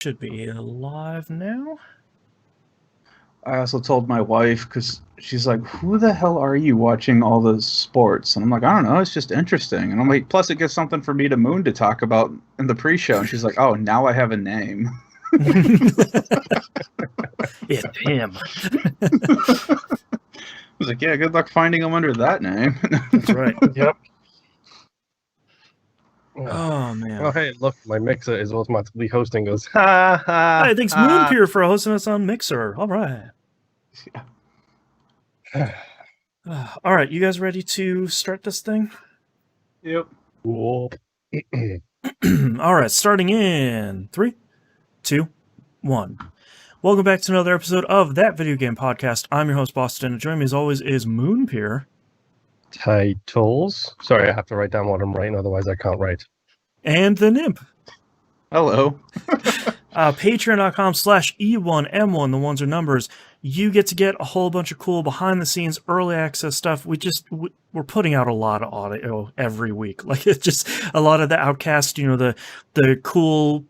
Should be live now. I also told my wife because she's like, "Who the hell are you watching all the sports?" And I'm like, "I don't know. It's just interesting." And I'm like, "Plus, it gives something for me to Moon to talk about in the pre-show." And she's like, "Oh, now I have a name." It's him. I was like, "Yeah, good luck finding him under that name." That's right. Yep. Oh man. Oh, hey, look, my mixer is automatically hosting us. Ha ha. Hey, thanks Moonpier for hosting us on Mixer. All right. All right, you guys ready to start this thing? Yep. Cool. All right, starting in 3, 2, 1. Welcome back to another episode of That Video Game Podcast. I'm your host, Boston, and joining me as always is Moonpier. Titles. Sorry, I have to write down what I'm writing, otherwise I can't write. And the Nymph. Hello. Patreon.com/E1M1, the ones are numbers. You get to get a whole bunch of cool behind-the-scenes early access stuff. We're putting out a lot of audio every week. Like, it's just a lot of the Outcast, the cool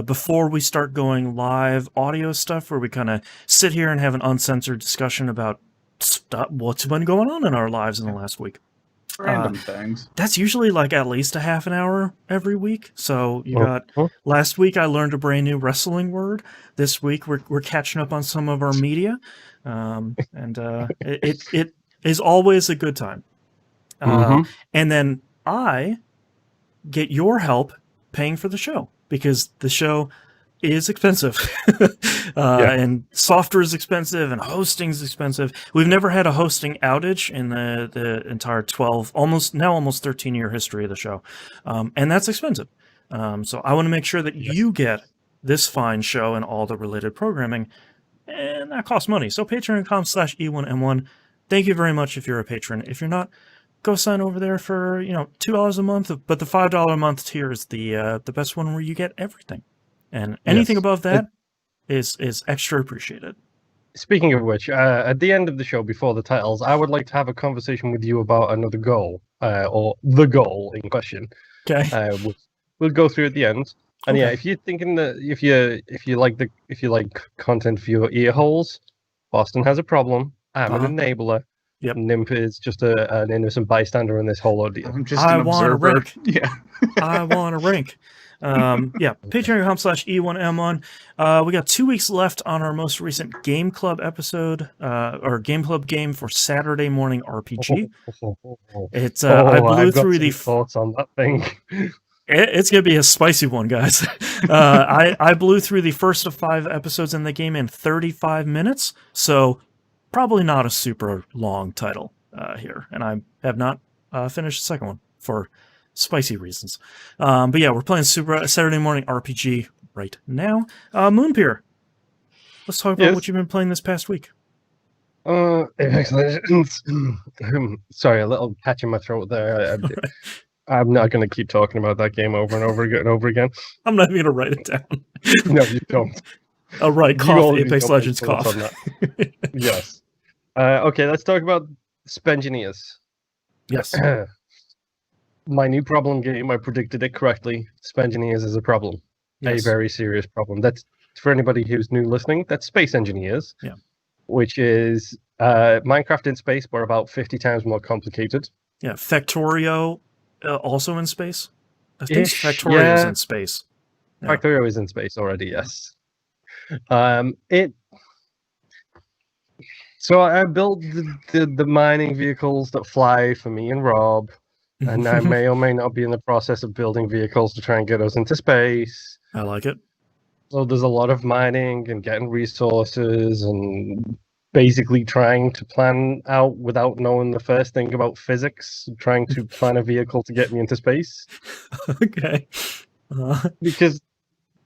before we start going live audio stuff where we kind of sit here and have an uncensored discussion about stuff, what's been going on in our lives in the last week. Random things. That's usually like at least a half an hour every week. So you got last week I learned a brand new wrestling word. This week we're catching up on some of our media, and it is always a good time. And then I get your help paying for the show because the show is expensive. And software is expensive and hosting is expensive. We've never had a hosting outage in the entire almost 13-year history of the show. And that's expensive. So I want to make sure that you get this fine show and all the related programming, and that costs money. So patreon.com/E1M1. Thank you very much if you're a patron. If you're not, go sign over there for $2 a month, but the $5 a month tier is the best one where you get everything. And anything above that is extra appreciated. Speaking of which, at the end of the show, before the titles, I would like to have a conversation with you about another goal, or the goal in question. Okay. We'll go through at the end. And Okay. yeah, if you're thinking that if you like content for your ear holes, Boston has a problem. I'm an enabler. Yep. Nymph is just an innocent bystander in this whole ordeal. I'm just an observer. Rank. Yeah. I want to rank. Patreon.com/E1M1. We got 2 weeks left on our most recent Game Club episode, or Game Club game for Saturday Morning RPG. It's I blew through the thoughts on that thing. It's gonna be a spicy one, guys. I blew through the first of 5 episodes in the game in 35 minutes, so probably not a super long title here, and I have not finished the second one for spicy reasons. But yeah, we're playing Saturday Morning RPG right now. Moonpier, let's talk about what you've been playing this past week. Sorry, a little catch in my throat there. I'm not going to keep talking about that game over and over again. I'm not even going to write it down. No, you don't. Oh, right, cough. Apex Legends cough. Yes. Okay, let's talk about Spengineers. Yes. My new problem game, I predicted it correctly. Spengineers is a problem. Yes. A very serious problem. That's, for anybody who's new listening, that's Space Engineers. Yeah. Which is Minecraft in space, but about 50 times more complicated. Yeah, Factorio also in space? I think Factorio is in space. Yeah. Factorio is in space already, yes. So I built the mining vehicles that fly for me and Rob. And I may or may not be in the process of building vehicles to try and get us into space. I like it. So there's a lot of mining and getting resources and basically trying to plan out without knowing the first thing about physics, trying to plan a vehicle to get me into space. Okay. Because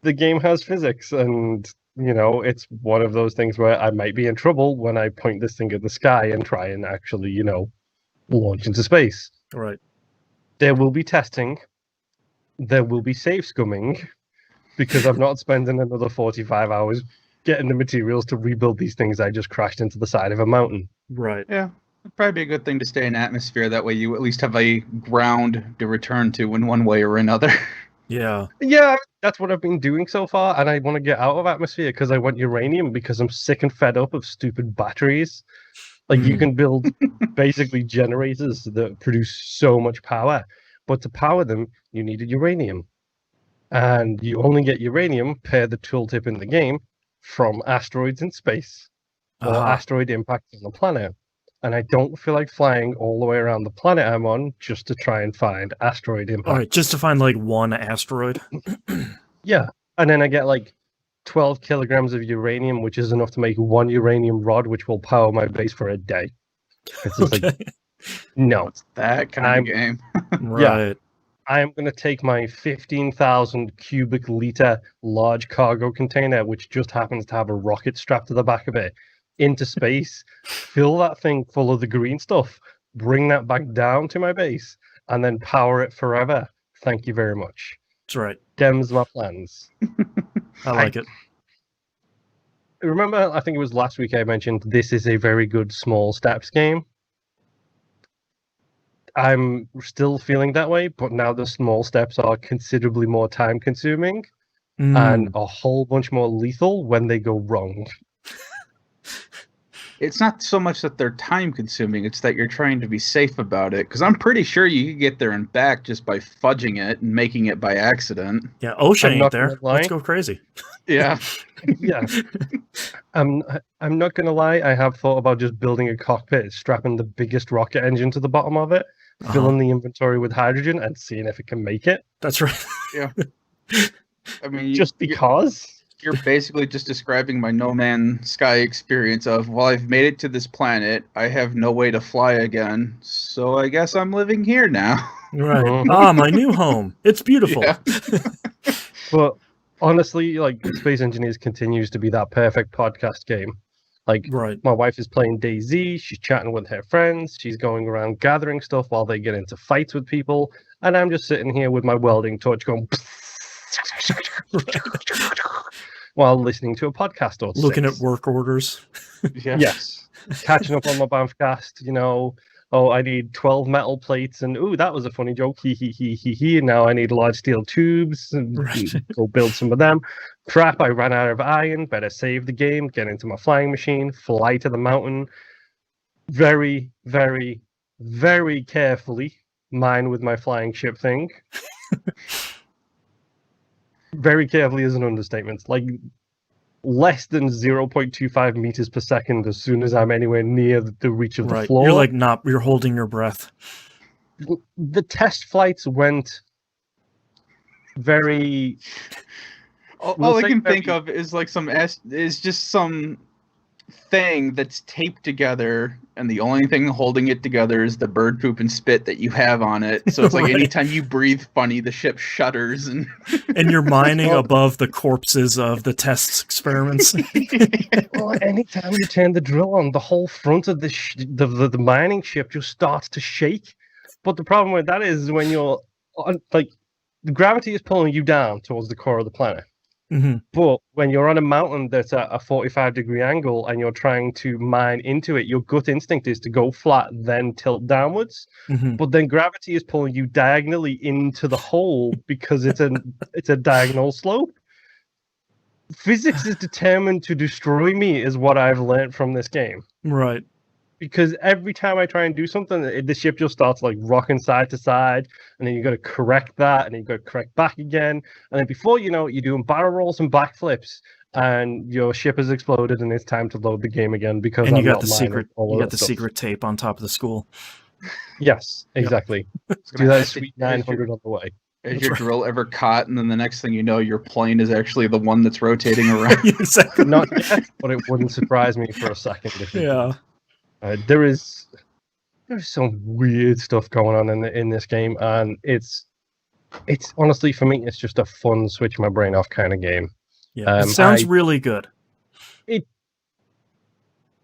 the game has physics and, it's one of those things where I might be in trouble when I point this thing at the sky and try and actually, launch into space. Right. There will be testing. There will be save scumming because I'm not spending another 45 hours getting the materials to rebuild these things I just crashed into the side of a mountain. Right. Yeah. It'd probably be a good thing to stay in atmosphere. That way you at least have a ground to return to in one way or another. Yeah. Yeah, that's what I've been doing so far, and I want to get out of atmosphere because I want uranium because I'm sick and fed up of stupid batteries. Like you can build basically generators that produce so much power, but to power them, you needed uranium. And you only get uranium per the tooltip in the game from asteroids in space or asteroid impacts on the planet. And I don't feel like flying all the way around the planet I'm on just to try and find asteroid impact. All right, just to find like one asteroid. Yeah. And then I get like 12 kilograms of uranium, which is enough to make one uranium rod, which will power my base for a day. It's just Okay. like, no. It's that kind of game. Right. I am going to take my 15,000 cubic liter large cargo container, which just happens to have a rocket strapped to the back of it, into space, fill that thing full of the green stuff, bring that back down to my base, and then power it forever. Thank you very much. That's right. Dem's my plans. I like it. Remember, I think it was last week I mentioned this is a very good small steps game. I'm still feeling that way, but now the small steps are considerably more time consuming and a whole bunch more lethal when they go wrong. It's not so much that they're time consuming, it's that you're trying to be safe about it. Because I'm pretty sure you could get there and back just by fudging it and making it by accident. Yeah, OSHA ain't not there. gonna lie. Let's go crazy. Yeah. Yeah. I'm not going to lie, I have thought about just building a cockpit, strapping the biggest rocket engine to the bottom of it, filling the inventory with hydrogen, and seeing if it can make it. That's right. Yeah. I mean, Just because. You're basically just describing my No Man's Sky experience of, well, I've made it to this planet. I have no way to fly again. So I guess I'm living here now. Right. My new home. It's beautiful. Yeah. But honestly, like Space Engineers continues to be that perfect podcast game. Like Right. my wife is playing DayZ, she's chatting with her friends, she's going around gathering stuff while they get into fights with people, and I'm just sitting here with my welding torch going while listening to a podcast or Looking six. at work orders. Yeah. Yes. Catching up on my Banffcast, you know. Oh, I need 12 metal plates, and ooh, that was a funny joke. He. And now I need large steel tubes, and go build some of them. Crap, I ran out of iron. Better save the game, get into my flying machine, fly to the mountain. Very, very, very carefully mine with my flying ship thing. Very carefully is an understatement. Like, less than 0.25 meters per second as soon as I'm anywhere near the reach of the floor. You're like you're holding your breath. The test flights went very... All I can think of is like just some thing that's taped together, and the only thing holding it together is the bird poop and spit that you have on it. So it's like anytime you breathe funny, the ship shudders, and you're mining above the corpses of the test experiments. Well, anytime you turn the drill on, the whole front of the mining ship just starts to shake. But the problem with that is when you're like, the gravity is pulling you down towards the core of the planet. Mm-hmm. But when you're on a mountain that's at a 45-degree angle and you're trying to mine into it, your gut instinct is to go flat, then tilt downwards. Mm-hmm. But then gravity is pulling you diagonally into the hole because it's a diagonal slope. Physics is determined to destroy me, is what I've learned from this game. Right. Because every time I try and do something, the ship just starts like rocking side to side, and then you got to correct that, and then you got to correct back again, and then before you know it, you're doing barrel rolls and backflips, and your ship has exploded, and it's time to load the game again because and you I'm got not the mining secret. all You of got that the stuff. secret tape on top of the school. Yes, exactly. Do that sweet 900 on the way. Is your drill ever caught, and then the next thing you know, your plane is actually the one that's rotating around? Exactly. Not yet, but it wouldn't surprise me for a second. If it Yeah. did. There's some weird stuff going on in this game, and it's honestly, for me, it's just a fun switch my brain off kind of game. Yeah. It sounds really good.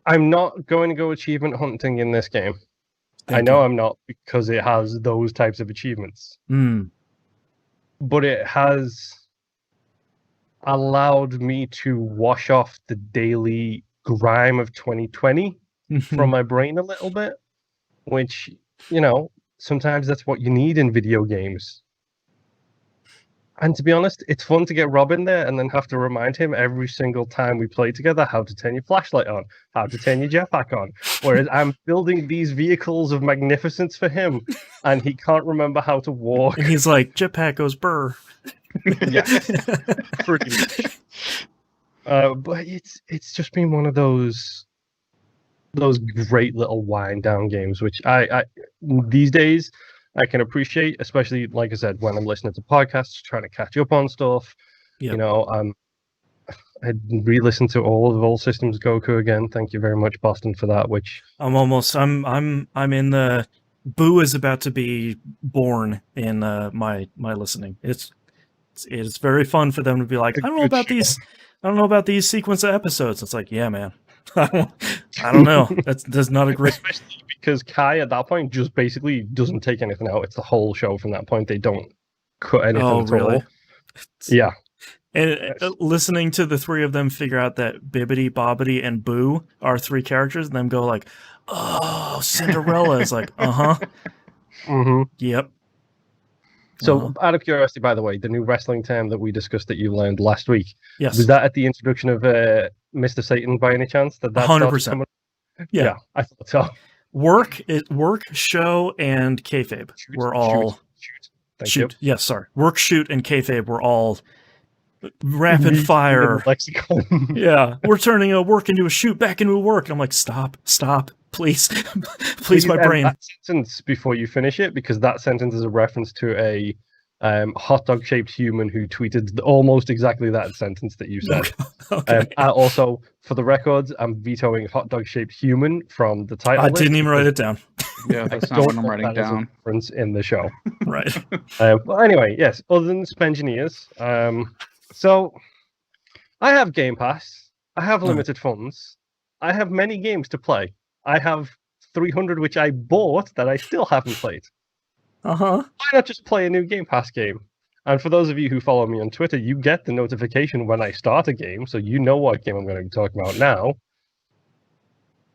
I'm not going to go achievement hunting in this game. I know I'm not, because it has those types of achievements. But it has allowed me to wash off the daily grime of 2020 from my brain a little bit, which, you know, sometimes that's what you need in video games. And to be honest, it's fun to get Rob in there and then have to remind him every single time we play together how to turn your flashlight on, how to turn your jetpack on. Whereas I'm building these vehicles of magnificence for him, and he can't remember how to walk. And he's like, Jetpack goes brrrr. Yes, pretty much. But it's just been one of those great little wind down games, which I these days I can appreciate, especially like I said, when I'm listening to podcasts, trying to catch up on stuff. Yep. You know, I re-listened to all Systems Goku again. Thank you very much, Boston, for that. Which I'm in the Boo is about to be born in my listening. It's very fun for them to be like, I don't know about these sequence of episodes. It's like, yeah, man. I don't know. That's not a great. Especially because Kai at that point just basically doesn't take anything out. It's the whole show from that point. They don't cut anything at all. Yeah. And listening to the three of them figure out that Bibbidi, Bobbidi, and Boo are three characters, and them go like, "Oh, Cinderella." Is like, Mm-hmm. Yep. So, out of curiosity, by the way, the new wrestling term that we discussed that you learned last week, yes, was that at the introduction of Mr. Satan by any chance? That 100%. Yeah, I thought so. Work, show, and kayfabe were all shoot. Yes, sorry. Work, shoot, and kayfabe were all rapid fire lexicon. Yeah, we're turning a work into a shoot, back into a work. And I'm like, stop, please, please, my brain. That sentence before you finish it, because that sentence is a reference to a hot dog shaped human who tweeted almost exactly that sentence that you said. Okay. Also, for the records, I'm vetoing hot dog shaped human from the title. I didn't even write it down. Yeah, that's not what I'm writing down. Reference in the show. Right. Well, anyway, yes. Other than Spengineers, so I have Game Pass. I have limited funds. I have many games to play. I have 300 which I bought that I still haven't played. Why not just play a new Game Pass game? And for those of you who follow me on Twitter, you get the notification when I start a game, so you know what game I'm going to be talking about now.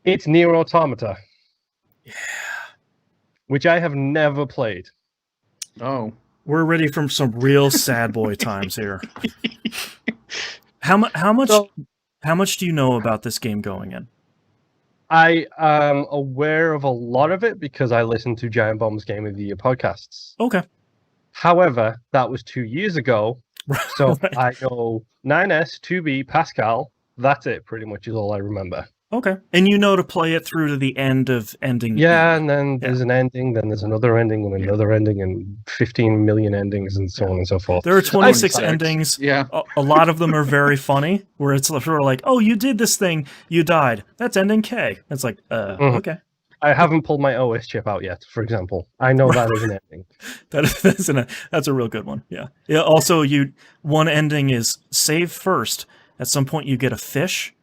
It's Nier Automata. Yeah. Which I have never played. Oh. We're ready for some real sad boy times here. How much do you know about this game going in? I am aware of a lot of it because I listened to Giant Bomb's Game of the Year podcasts. Okay. However, that was 2 years ago. So Right. I know 9S, 2B, Pascal. That's it, pretty much, is all I remember. Okay. And you know to play it through to the end of ending. Yeah, and then there's an ending, then there's another ending, and another ending, and 15 million endings, and so on and so forth. There are 26 endings. Yeah. A lot of them are very funny, where it's sort of like, oh, you did this thing, you died. That's ending K. It's like, okay. I haven't pulled my OS chip out yet, for example. I know that is an ending. That's a real good one. Yeah. Yeah. Also, one ending is save first. At some point, you get a fish.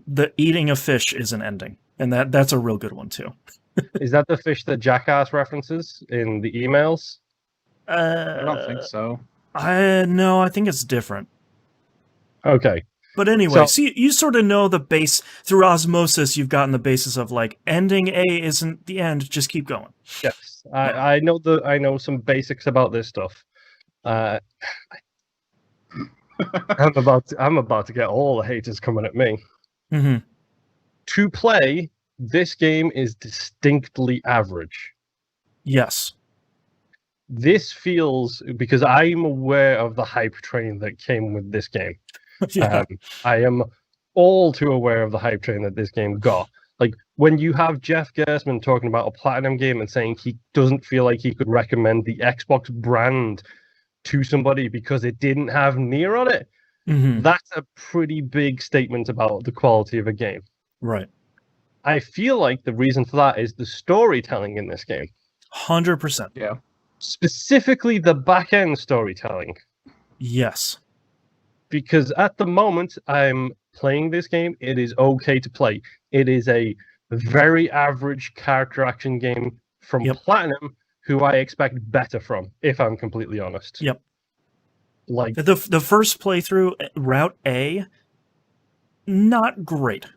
The eating of fish is an ending, and that's a real good one too. Is that the fish that Jackass references in the emails? I don't think so. No, I think it's different. Okay. But anyway, so you sort of know the base through osmosis. You've gotten the basis of like ending A isn't the end. Just keep going. Yes, I know some basics about this stuff. I'm about to get all the haters coming at me. Mm-hmm. To play, this game is distinctly average. Yes. This feels, because I'm aware of the hype train that came with this game. Yeah. I am all too aware of the hype train that this game got. Like, when you have Jeff Gersman talking about a platinum game and saying he doesn't feel like he could recommend the Xbox brand to somebody because it didn't have Nier on it, that's a pretty big statement about the quality of a game. Right. I feel like the reason for that is the storytelling in this game. 100%. Yeah. Specifically the back-end storytelling. Yes. Because at the moment I'm playing this game, it is okay to play. It is a very average character action game from Platinum, who I expect better from, if I'm completely honest. Yep. Like the first playthrough, Route A, not great,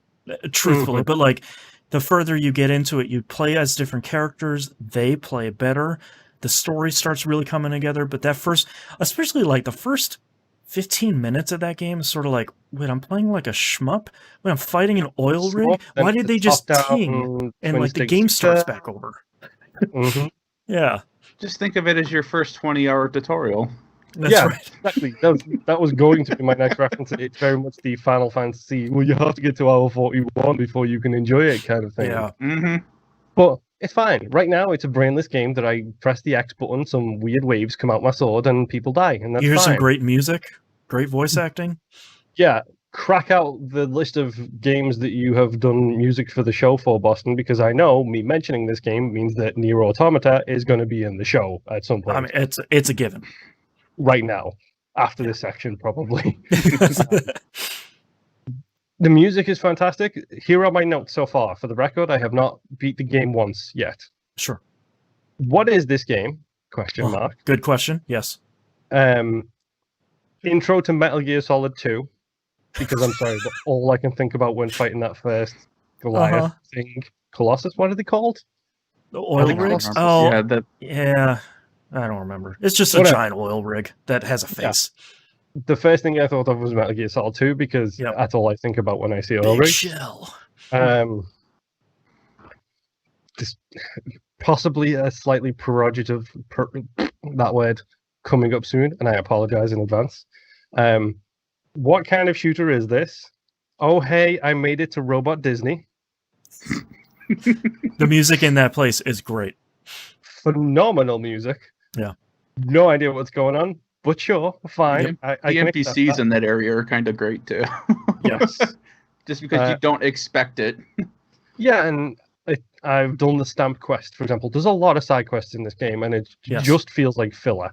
truthfully, but like the further you get into it, you play as different characters, they play better. the story starts really coming together. But that first, especially like the first 15 minutes of that game is sort of like, wait, I'm playing like a shmup? Wait, I'm fighting an oil rig? Why did they just ting? And like the game starts back over. Mm-hmm. Yeah. Just think of it as your first 20-hour tutorial. That's right. Exactly. That was going to be my next reference. It's very much the Final Fantasy, well, you have to get to hour 41 before you can enjoy it kind of thing. Yeah. Mm-hmm. But it's fine. Right now, it's a brainless game that I press the X button, some weird waves come out my sword, and people die, and that's You hear fine. some great music, great voice acting. Yeah, crack out the list of games that you have done music for the show for, Boston, because I know me mentioning this game means that Nier Automata is going to be in the show at some point. I mean, it's a given. Right now, after this section, probably. The music is fantastic. Here are my notes so far. For the record, I have not beat the game once yet. Sure. What is this game? Question mark. Good question. Yes. Intro to Metal Gear Solid 2. Because I'm sorry, but all I can think about when fighting that first Goliath thing. Colossus, what are they called? The oil rigs? Oh, yeah. I don't remember. It's just a giant oil rig that has a face. Yeah. The first thing I thought of was Metal Gear Solid 2 because that's all I think about when I see oil rigs. Shell. Just possibly a slightly prerogative, that word, coming up soon, and I apologize in advance. What kind of shooter is this? Oh, hey, I made it to Robot Disney. The music in that place is great. Phenomenal music. Yeah. No idea what's going on, but sure, fine. The NPCs in that area are kind of great too. Yes. Just because you don't expect it. Yeah, and I've done the stamp quest, for example. There's a lot of side quests in this game, and it just feels like filler.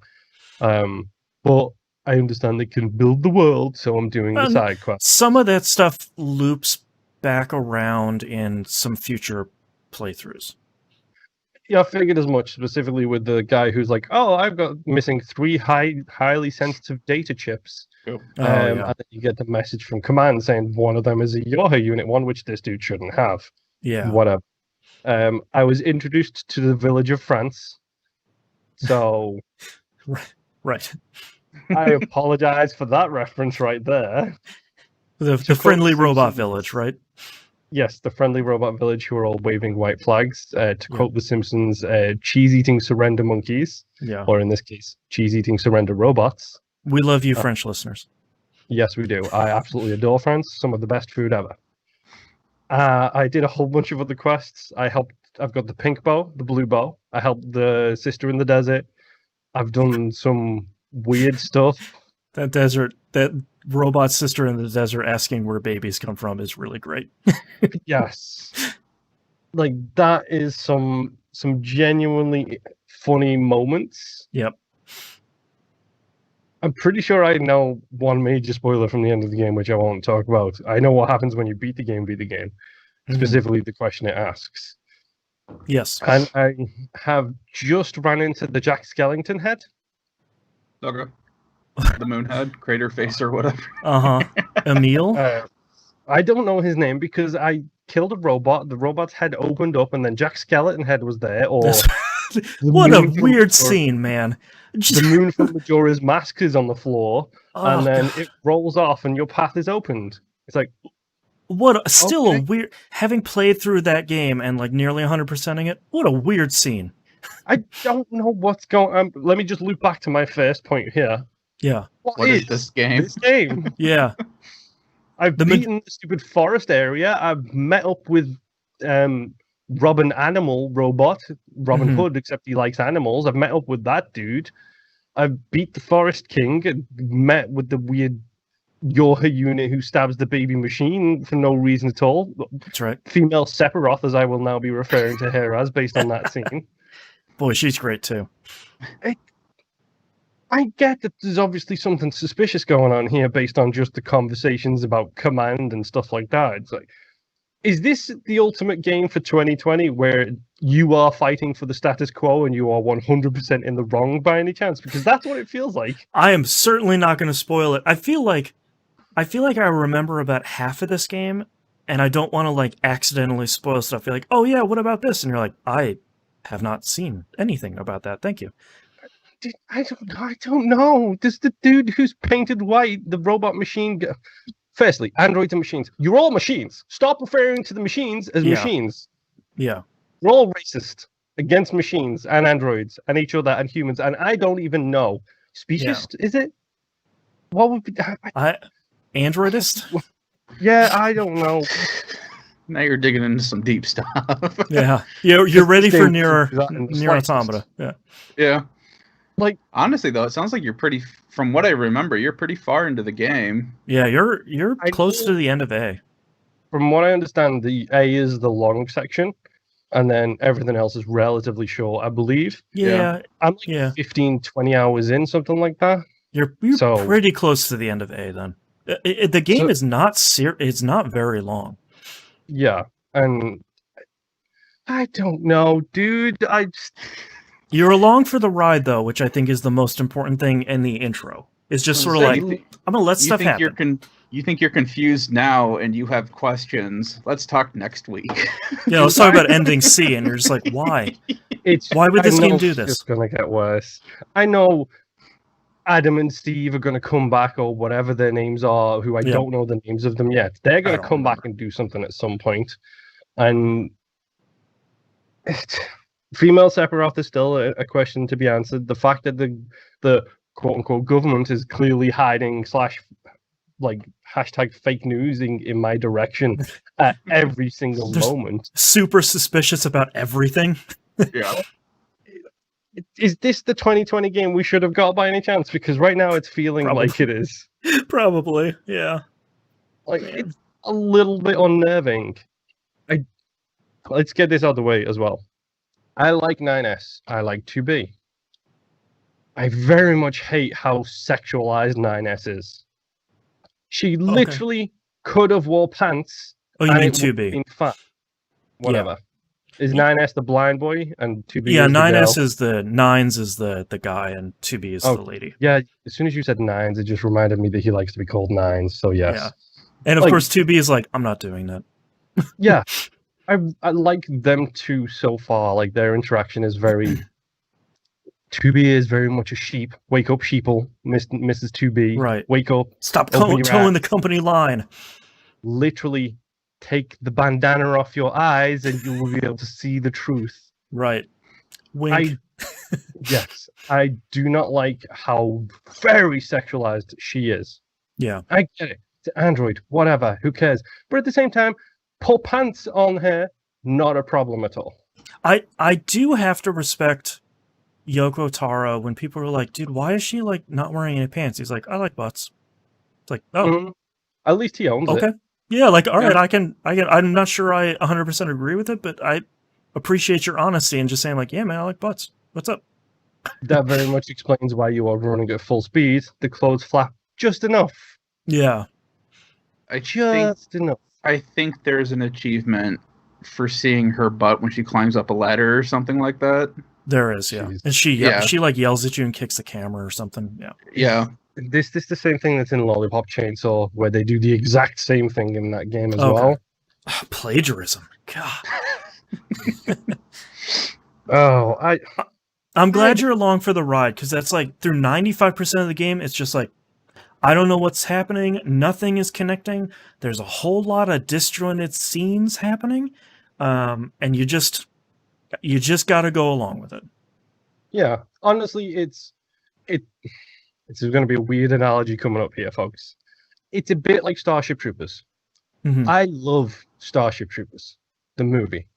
But I understand they can build the world, so I'm doing the side quest. Some of that stuff loops back around in some future playthroughs. Yeah, I figured as much, specifically with the guy who's like, oh, I've got missing 3 highly sensitive data chips. Cool. And then you get the message from command saying one of them is a Yoha Unit 1, which this dude shouldn't have. Yeah. Whatever. I was introduced to the village of France. So... Right. I apologize for that reference right there. The friendly robot village, right? Yes, the friendly robot village who are all waving white flags. To quote The Simpsons, cheese-eating surrender monkeys. Yeah. Or in this case, cheese-eating surrender robots. We love you, French listeners. Yes, we do. I absolutely adore France. Some of the best food ever. I did a whole bunch of other quests. I've got the pink bow, the blue bow. I helped the sister in the desert. I've done some weird stuff. That robot sister in the desert asking where babies come from is really great. Yes. Like, that is some genuinely funny moments. Yep. I'm pretty sure I know one major spoiler from the end of the game, which I won't talk about. I know what happens when you beat the game. Specifically the question it asks. Yes. And I have just ran into the Jack Skellington head. Okay. The moon head, crater face, or whatever. Emil? I don't know his name because I killed a robot. The robot's head opened up, and then Jack Skeleton head was there. Or what a weird scene, man! The moon from Majora's Mask is on the floor, and then it rolls off, and your path is opened. It's like, a weird. Having played through that game and like nearly 100%ing it, what a weird scene. I don't know what's going on. Let me just loop back to my first point here. Yeah. What is this game? This game. Yeah. I've beaten the stupid forest area. I've met up with Robin Animal Robot, Robin Hood, except he likes animals. I've met up with that dude. I've beat the Forest King and met with the weird Yoha unit who stabs the baby machine for no reason at all. That's right. Female Sephiroth, as I will now be referring to her as, based on that scene. Boy, she's great too. I get that there's obviously something suspicious going on here based on just the conversations about command and stuff like that. It's like, is this the ultimate game for 2020 where you are fighting for the status quo and you are 100% in the wrong by any chance? Because that's what it feels like. I am certainly not going to spoil it. I feel like I remember about half of this game, and I don't want to like accidentally spoil stuff. You're like, oh yeah, what about this? And you're like, I have not seen anything about that. Thank you. Dude, I don't know. This the dude who's painted white, the robot machine. Firstly, androids and machines. You're all machines. Stop referring to the machines as machines. Yeah. We're all racist against machines and androids and each other and humans. And I don't even know. Speciest, is it? What would be... Androidist? Yeah, I don't know. Now you're digging into some deep stuff. Yeah. You're ready for Nier Automata. Yeah. Yeah. Like, honestly, though, it sounds like you're pretty, from what I remember, you're pretty far into the game. Yeah, you're close to the end of A. From what I understand, the A is the long section, and then everything else is relatively short, I believe. Yeah. I'm like 15, 20 hours in, something like that. You're pretty close to the end of A, then. The game is not it's not very long. Yeah, and I don't know, dude. You're along for the ride, though, which I think is the most important thing in the intro. It's just sort of like, I'm going to let stuff happen. You think you're confused now and you have questions. Let's talk next week. Yeah, let's talk about ending C, and you're just like, why? Why would this game do this? It's going to get worse. I know Adam and Steve are going to come back, or whatever their names are, who I don't know the names of them yet. They're going to come back and do something at some point. And... female Sephiroth is still a question to be answered. The fact that the quote-unquote government is clearly hiding / hashtag fake news in my direction at every single moment. Super suspicious about everything. Yeah. Is this the 2020 game we should have got by any chance? Because right now it's feeling like it is. Probably, yeah. It's a little bit unnerving. Let's get this out of the way as well. I like 9S. I like 2B. I very much hate how sexualized 9S is. She literally could have wore pants. Oh, you mean 2B? Fun. Whatever. Yeah. Is 9S the blind boy and 2B? Yeah, is 9S the is the Nines is the guy and 2B is the lady. Yeah, as soon as you said Nines, it just reminded me that he likes to be called Nines. So yes. Yeah. And of course 2B is like, I'm not doing that. Yeah. I like them two so far. Like their interaction is very. 2B is very much a sheep. Wake up, sheeple, Mrs. 2B. Right. Wake up. Stop towing the company line. Literally, take the bandana off your eyes, and you will be able to see the truth. Right. Wink. Yes, I do not like how very sexualized she is. Yeah. I get it. It's an android, whatever. Who cares? But at the same time. Pull pants on her, not a problem at all. I do have to respect Yoko Taro when people are like, dude, why is she like not wearing any pants? He's like, I like butts. It's like, At least he owns it. Yeah, like, all right, I can, I'm not sure I 100% agree with it, but I appreciate your honesty and just saying like, yeah, man, I like butts. What's up? That very much explains why you are running at full speed. The clothes flap just enough. Yeah. I think there's an achievement for seeing her butt when she climbs up a ladder or something like that. There is, yeah. Jeez. And she like yells at you and kicks the camera or something. Yeah. Yeah. This the same thing that's in Lollipop Chainsaw, where they do the exact same thing in that game as well. Plagiarism. God. I'm glad you're along for the ride, because that's like through 95% of the game, it's just like, I don't know what's happening. Nothing is connecting. There's a whole lot of disjointed scenes happening, and you just got to go along with it. Yeah, honestly, it's going to be a weird analogy coming up here, folks. It's a bit like Starship Troopers. Mm-hmm. I love Starship Troopers, the movie,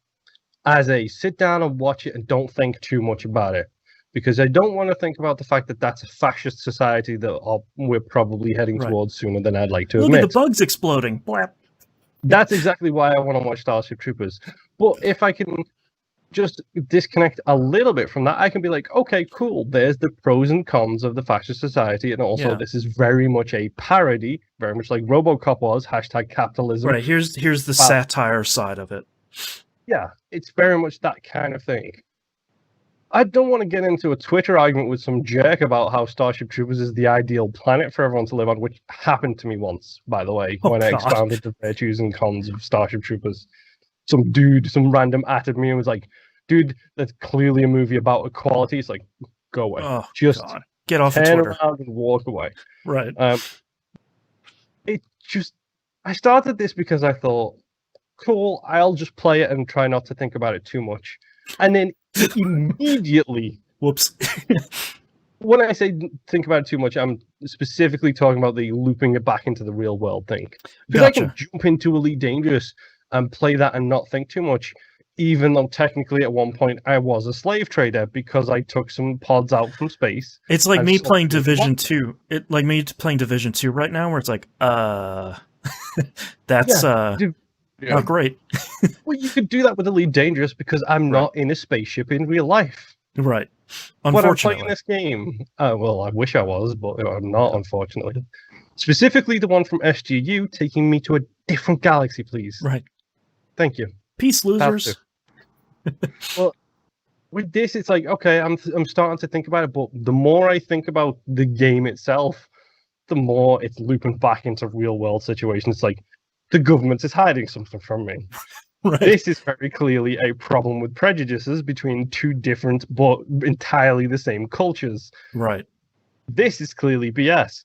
as a sit down and watch it and don't think too much about it. Because I don't want to think about the fact that that's a fascist society that we're probably heading towards sooner than I'd like to admit. Look at the bugs exploding. Blap. That's exactly why I want to watch Starship Troopers. But if I can just disconnect a little bit from that, I can be like, okay, cool. There's the pros and cons of the fascist society. And also, this is very much a parody, very much like RoboCop was, #capitalism. Right, here's the satire side of it. Yeah, it's very much that kind of thing. I don't want to get into a Twitter argument with some jerk about how Starship Troopers is the ideal planet for everyone to live on, which happened to me once, by the way, when I expounded the virtues and cons of Starship Troopers. Some dude, some random atted me and was like, dude, that's clearly a movie about equality. It's like, go away. Oh, Just God. Get off of turn Twitter. around and walk away. Right. It just, I started this because I thought, cool, I'll just play it and try not to think about it too much. And then immediately, Whoops. when I say think about it too much, I'm specifically talking about the looping it back into the real world thing. Because I can Gotcha. jump into Elite Dangerous and play that and not think too much, even though technically at one point I was a slave trader because I took some pods out from space. It's like and me sold playing them. Division 2. Like me playing Division 2 right now, where it's like, that's Dude, oh, great. well, you could do that with Elite Dangerous because I'm Right. not in a spaceship in real life. Right. When I'm Unfortunately. playing this game, well, I wish I was, but I'm not, unfortunately. Specifically, the one from SGU taking me to a different galaxy, please. Right. Thank you. Peace, losers. Well, with this, it's like, okay, I'm starting to think about it, but the more I think about the game itself, the more it's looping back into real world situations. It's like the government is hiding something from me. Right. This is very clearly a problem with prejudices between two different but entirely the same cultures. Right. This is clearly BS.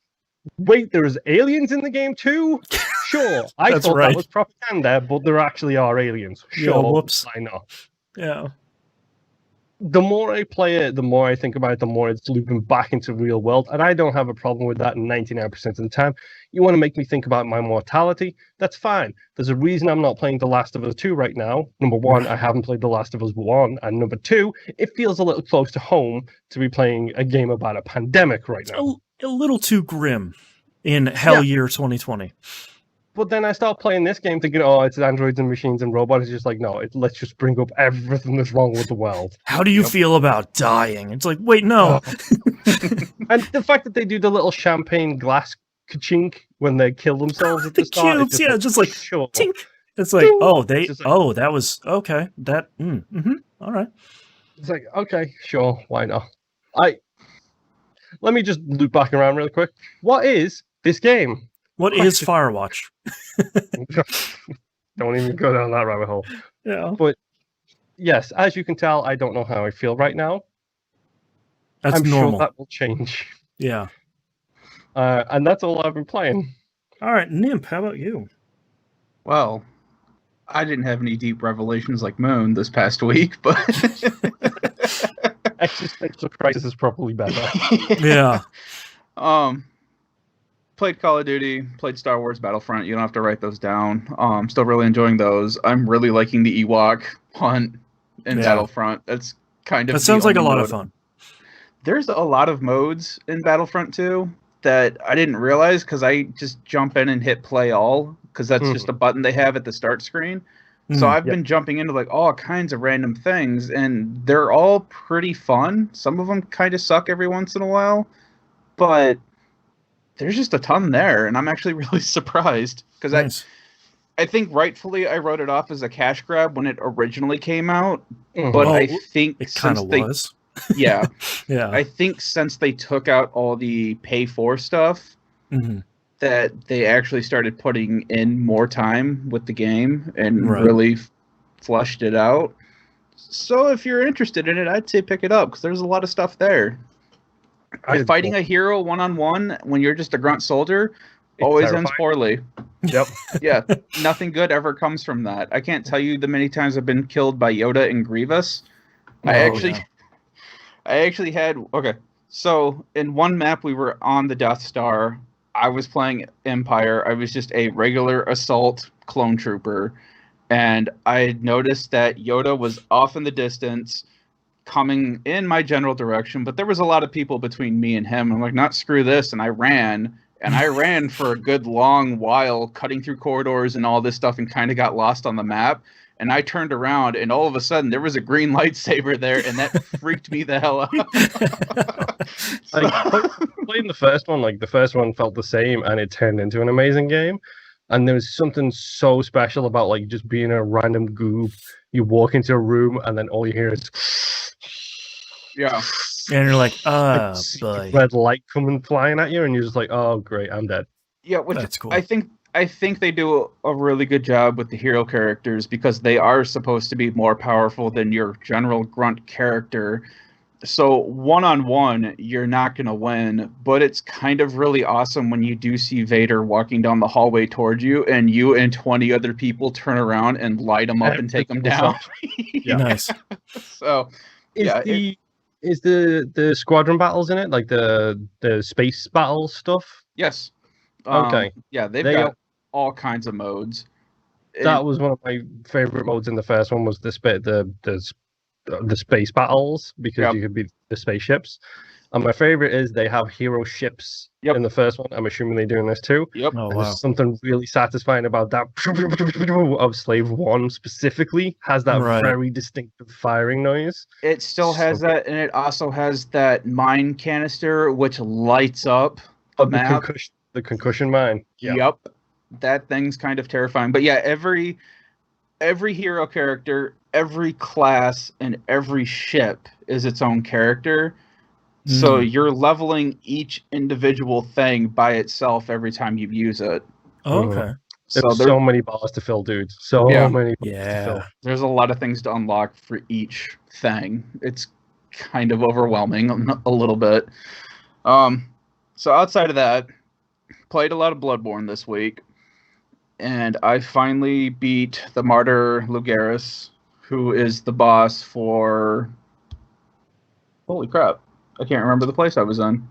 Wait, there's aliens in the game too? Sure. I That's thought right. that was propaganda, but there actually are aliens. Sure. Yeah, whoops. Why not? Yeah. The more I play it, the more I think about it, the more it's looping back into real world. And I don't have a problem with that 99% of the time. You want to make me think about my mortality? That's fine. There's a reason I'm not playing The Last of Us 2 right now. Number one, I haven't played The Last of Us 1. And number two, it feels a little close to home to be playing a game about a pandemic right now. A little too grim in hell year 2020. But then I start playing this game thinking, oh, it's androids and machines and robots. It's just like, no, let's just bring up everything that's wrong with the world. How do you feel about dying? It's like, wait, no. And the fact that they do the little champagne glass ka-chink when they kill themselves at the start. Cubes, yeah, just like, sure. tink. It's like, oh, they, It's like, that was, okay, that, all right. It's like, okay, sure, why not? Let me just loop back around really quick. What is this game? What is Firewatch? Don't even go down that rabbit hole. Yeah. But yes, as you can tell, I don't know how I feel right now. That's I'm normal. sure that will change. Yeah. And that's all I've been playing. All right, Nimp, how about you? Well, I didn't have any deep revelations like Moon this past week, but Existential Crisis is probably better. Yeah. Played Call of Duty, played Star Wars Battlefront. You don't have to write those down. Still really enjoying those. I'm really liking the Ewok hunt in Battlefront. That's kind of that sounds like a lot of fun. There's a lot of modes in Battlefront 2 that I didn't realize because I just jump in and hit play all because that's just a button they have at the start screen. So I've been jumping into like all kinds of random things, and they're all pretty fun. Some of them kind of suck every once in a while, but there's just a ton there, and I'm actually really surprised because I think rightfully I wrote it off as a cash grab when it originally came out, but I think it kind of was. Yeah. Yeah. I think since they took out all the pay for stuff, that they actually started putting in more time with the game and really flushed it out. So if you're interested in it, I'd say pick it up because there's a lot of stuff there. Fighting a hero one-on-one when you're just a grunt soldier always ends poorly. Yep. Yeah, nothing good ever comes from that. I can't tell you the many times I've been killed by Yoda and Grievous. I actually had... Okay, so in one map we were on the Death Star. I was playing Empire. I was just a regular assault clone trooper. And I noticed that Yoda was off in the distance, coming in my general direction, but there was a lot of people between me and him. I'm like, not screw this, and I ran. And I ran for a good long while, cutting through corridors and all this stuff, and kind of got lost on the map. And I turned around, and all of a sudden, there was a green lightsaber there, and that freaked me the hell out. Playing the first one, like the first one felt the same, and it turned into an amazing game. And there was something so special about like just being a random goob. You walk into a room, and then all you hear is, yeah, and you're like, boy. red light coming flying at you, and you're just like, oh great, I'm dead. Yeah, which that's cool. I think I think they do a really good job with the hero characters because they are supposed to be more powerful than your general grunt character. So one-on-one, you're not going to win, but it's kind of really awesome when you do see Vader walking down the hallway towards you and you and 20 other people turn around and light him up and take him down. Yeah. Nice. So, Is the squadron battles in it, like the space battle stuff? yes. Okay. Yeah, they've They got all kinds of modes. That was one of my favorite modes in the first one, was the space battles, because you could be the spaceships. And my favorite is they have hero ships in the first one. I'm assuming they're doing this too. Yep. Oh, And wow. there's something really satisfying about that. Of Slave 1 specifically has that very distinctive firing noise. It still has that, and it also has that mine canister which lights up the map. The concussion mine. Yep. That thing's kind of terrifying. But yeah, every hero character, every class, and every ship is its own character. So you're leveling each individual thing by itself every time you use it. Oh, okay. There's so many balls to fill, dude. So many balls to fill. There's a lot of things to unlock for each thing. It's kind of overwhelming a little bit. So outside of that, played a lot of Bloodborne this week. And I finally beat the Martyr Lugaris, who is the boss for... Holy crap. I can't remember the place I was in.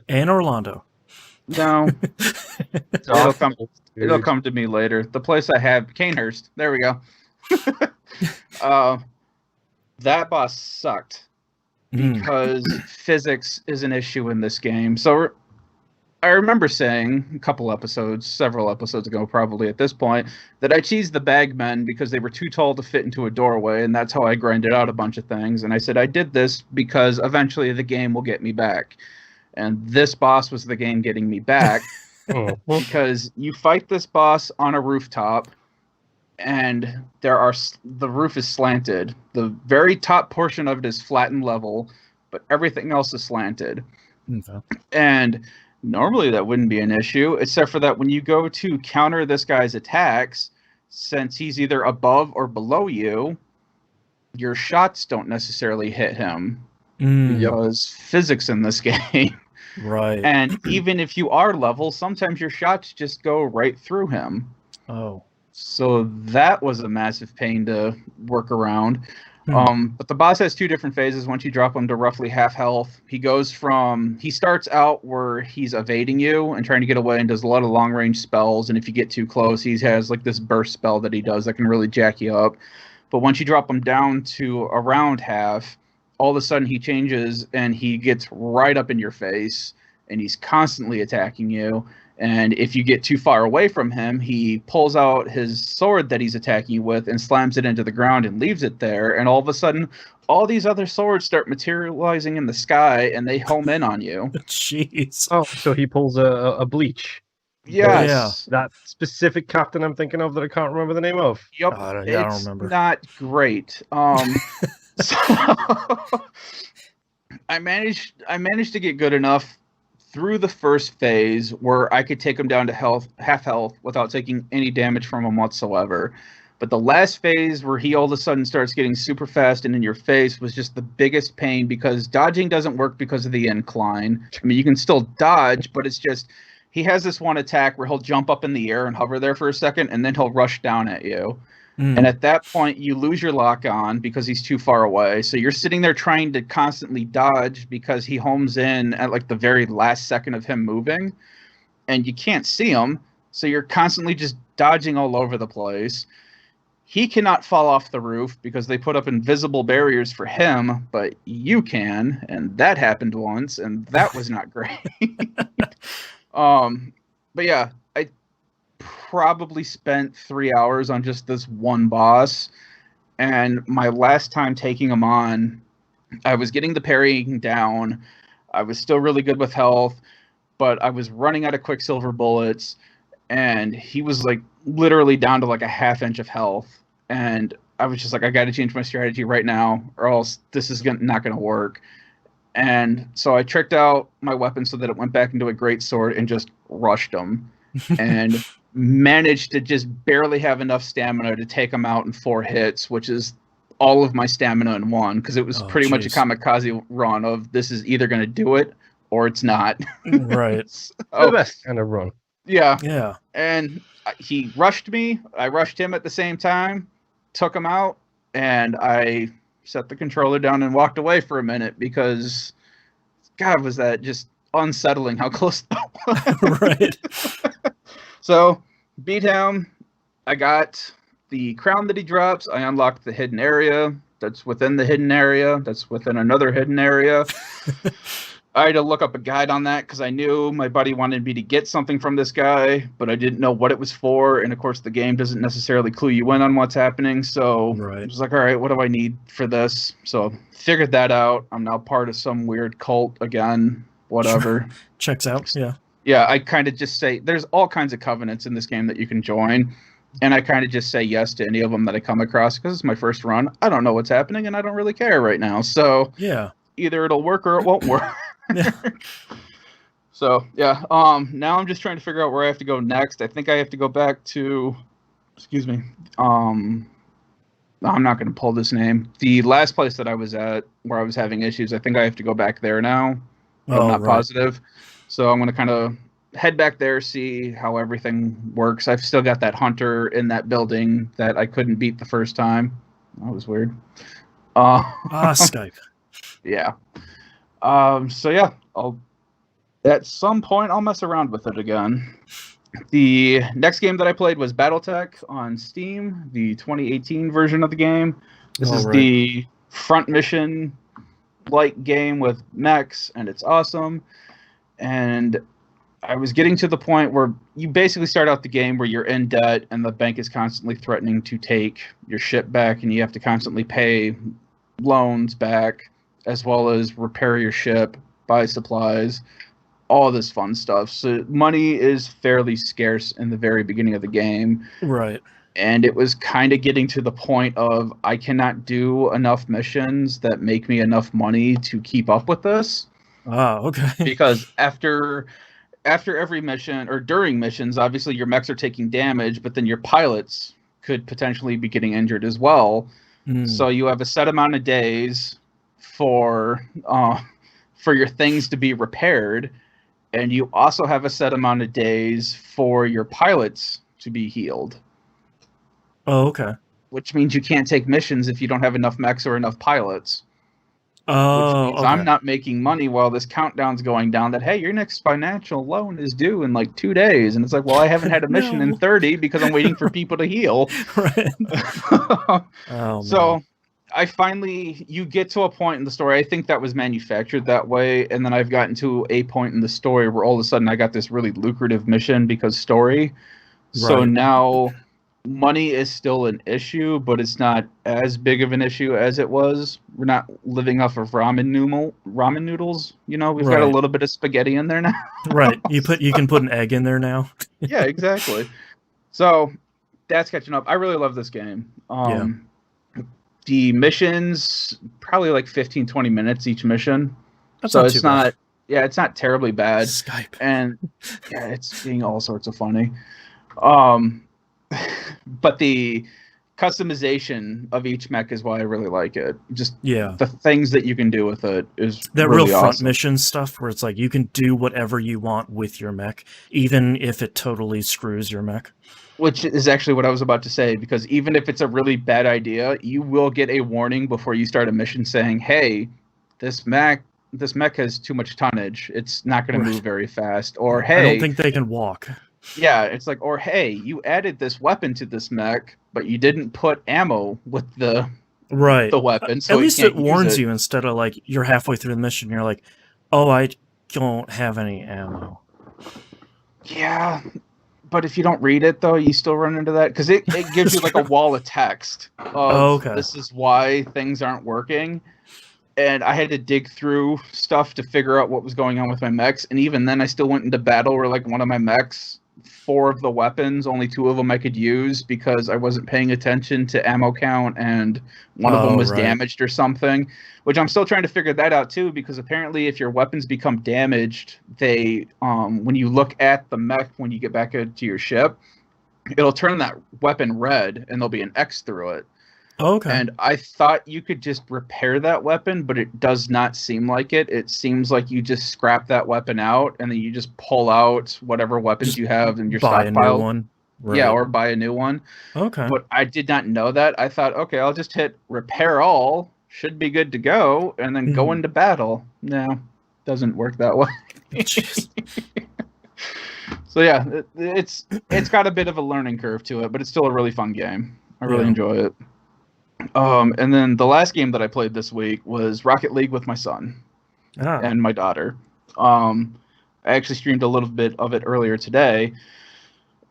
And Orlando. No. It'll come to me later. The place I have, Canehurst. There we go. That boss sucked because physics is an issue in this game. So I remember saying several episodes ago, probably at this point, that I cheesed the bagmen because they were too tall to fit into a doorway, and that's how I grinded out a bunch of things. And I said I did this because eventually the game will get me back. And this boss was the game getting me back because you fight this boss on a rooftop, and the roof is slanted. The very top portion of it is flat and level, but everything else is slanted. Okay. And normally that wouldn't be an issue, except for that when you go to counter this guy's attacks, since he's either above or below you, your shots don't necessarily hit him because physics in this game. Right. And even if you are level, sometimes your shots just go right through him. Oh. So that was a massive pain to work around. But the boss has two different phases. Once you drop him to roughly half health, he starts out where he's evading you and trying to get away and does a lot of long range spells. And if you get too close, he has like this burst spell that he does that can really jack you up. But once you drop him down to around half, all of a sudden he changes and he gets right up in your face and he's constantly attacking you. And if you get too far away from him, he pulls out his sword that he's attacking you with and slams it into the ground and leaves it there. And all of a sudden, all these other swords start materializing in the sky and they home in on you. Jeez. Oh, so he pulls a Bleach. Yes. That specific captain I'm thinking of that I can't remember the name of. Yep. I don't remember. Not great. So I managed to get good enough through the first phase where I could take him down to half health without taking any damage from him whatsoever. But the last phase where he all of a sudden starts getting super fast and in your face was just the biggest pain because dodging doesn't work because of the incline. I mean, you can still dodge, but it's just he has this one attack where he'll jump up in the air and hover there for a second, and then he'll rush down at you. And at that point, you lose your lock on because he's too far away. So you're sitting there trying to constantly dodge because he homes in at like the very last second of him moving. And you can't see him. So you're constantly just dodging all over the place. He cannot fall off the roof because they put up invisible barriers for him, but you can. And that happened once, and that was not great. But yeah, I probably spent 3 hours on just this one boss, and my last time taking him on, I was getting the parrying down. I was still really good with health, but I was running out of Quicksilver bullets, and he was like literally down to like a half inch of health, and I was just like, I got to change my strategy right now, or else this is not going to work. And so I tricked out my weapon so that it went back into a great sword and just rushed him. And managed to just barely have enough stamina to take him out in 4 hits, which is all of my stamina in one, because it was pretty much a kamikaze run of this is either going to do it or it's not. Right. The best kind of run. Yeah. Yeah. And he rushed me. I rushed him at the same time, took him out, and I set the controller down and walked away for a minute because, God, was that just unsettling how close that was. Right. So, beat him. I got the crown that he drops. I unlocked the hidden area. That's within the hidden area. That's within another hidden area. I had to look up a guide on that because I knew my buddy wanted me to get something from this guy, but I didn't know what it was for. And of course, the game doesn't necessarily clue you in on what's happening. So I was like, all right, what do I need for this? So figured that out. I'm now part of some weird cult again, whatever. Checks out. Yeah. Yeah, I kind of just say there's all kinds of covenants in this game that you can join. And I kind of just say yes to any of them that I come across because it's my first run. I don't know what's happening and I don't really care right now. So yeah, either it'll work or it won't work. Yeah. So yeah, now I'm just trying to figure out where I have to go next. I think I have to go back to, excuse me, I'm not going to pull this name. The last place that I was at where I was having issues, I think I have to go back there now. I'm not positive. So I'm going to kind of head back there, see how everything works. I've still got that hunter in that building that I couldn't beat the first time. That was weird. Skype. Yeah. So yeah, at some point I'll mess around with it again. The next game that I played was Battletech on Steam, the 2018 version of the game. This is the front mission like game with mechs, and it's awesome. And I was getting to the point where you basically start out the game where you're in debt and the bank is constantly threatening to take your ship back, and you have to constantly pay loans back, as well as repair your ship, buy supplies, all this fun stuff. So money is fairly scarce in the very beginning of the game. Right. And it was kind of getting to the point of I cannot do enough missions that make me enough money to keep up with this. Oh, okay. Because after every mission, or during missions, obviously your mechs are taking damage, but then your pilots could potentially be getting injured as well. So you have a set amount of days for your things to be repaired, and you also have a set amount of days for your pilots to be healed. Oh, okay. Which means you can't take missions if you don't have enough mechs or enough pilots. Oh, which means I'm not making money while this countdown's going down that, hey, your next financial loan is due in like 2 days. And it's like, well, I haven't had a mission in 30 because I'm waiting for people to heal. Right. Oh, so you get to a point in the story, I think that was manufactured that way. And then I've gotten to a point in the story where all of a sudden I got this really lucrative mission because story. So now money is still an issue, but it's not as big of an issue as it was. We're not living off of ramen noodles. You know, we've got a little bit of spaghetti in there now. Right. You can put an egg in there now. Yeah, exactly. So that's catching up. I really love this game. The missions, probably like 15, 20 minutes each mission. That's not it's too bad. it's not terribly bad. Skype. And yeah, it's being all sorts of funny. But the customization of each mech is why I really like it. Just the things that you can do with it is that really real front awesome. mission stuff where it's like you can do whatever you want with your mech, even if it totally screws your mech. Which is actually what I was about to say, because even if it's a really bad idea, you will get a warning before you start a mission saying, hey, this mech has too much tonnage. It's not going to move very fast. Or, hey, I don't think they can walk. Yeah, it's like, or hey, you added this weapon to this mech, but you didn't put ammo with the weapon. So at least it warns you instead of like you're halfway through the mission, you're like, oh, I don't have any ammo. Yeah, but if you don't read it though, you still run into that because it gives you like a wall of text. This is why things aren't working. And I had to dig through stuff to figure out what was going on with my mechs. And even then, I still went into battle where, like, one of my mechs, 4 of the weapons, only 2 of them I could use because I wasn't paying attention to ammo count, and one of them was damaged or something. Which I'm still trying to figure that out, too, because apparently if your weapons become damaged, they, when you look at the mech when you get back to your ship, it'll turn that weapon red, and there'll be an X through it. Oh, okay. And I thought you could just repair that weapon, but it does not seem like it. It seems like you just scrap that weapon out, and then you just pull out whatever weapons Just you have in your buy stockpile. a new one. Right. Yeah, or buy a new one. Okay. But I did not know that. I thought, okay, I'll just hit repair all, should be good to go, and then go into battle. No, doesn't work that way. Jeez. So yeah, it's got a bit of a learning curve to it, but it's still a really fun game. I really enjoy it. And then the last game that I played this week was Rocket League with my son and my daughter. I actually streamed a little bit of it earlier today.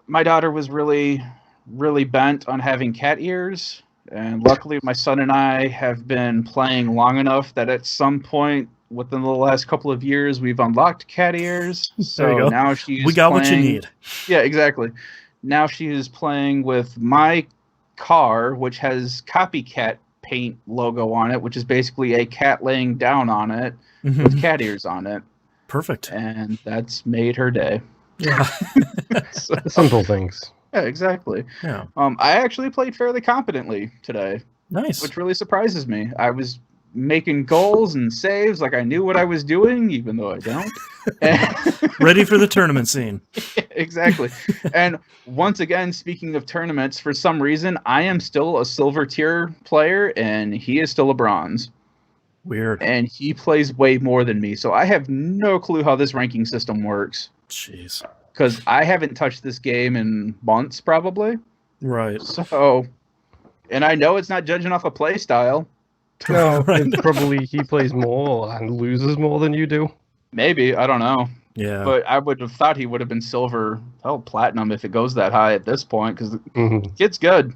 My daughter was really, really bent on having cat ears, and luckily my son and I have been playing long enough that at some point within the last couple of years we've unlocked cat ears. So now she's we got playing, what you need. Yeah, exactly. Now she is playing with my car, which has copycat paint logo on it, which is basically a cat laying down on it with cat ears on it. Perfect. And that's made her day. Yeah. So, simple things. Yeah, exactly. Yeah. I actually played fairly competently today. Nice. Which really surprises me. I was making goals and saves like I knew what I was doing, even though I don't. Ready for the tournament scene. Exactly. And once again, speaking of tournaments, for some reason, I am still a silver tier player, and he is still a bronze. Weird. And he plays way more than me, so I have no clue how this ranking system works. Jeez. Because I haven't touched this game in months, probably. Right. So, and I know it's not judging off a play style. No, it's probably he plays more and loses more than you do. Maybe, I don't know. Yeah. But I would have thought he would have been silver, platinum if it goes that high at this point, because the kid's good.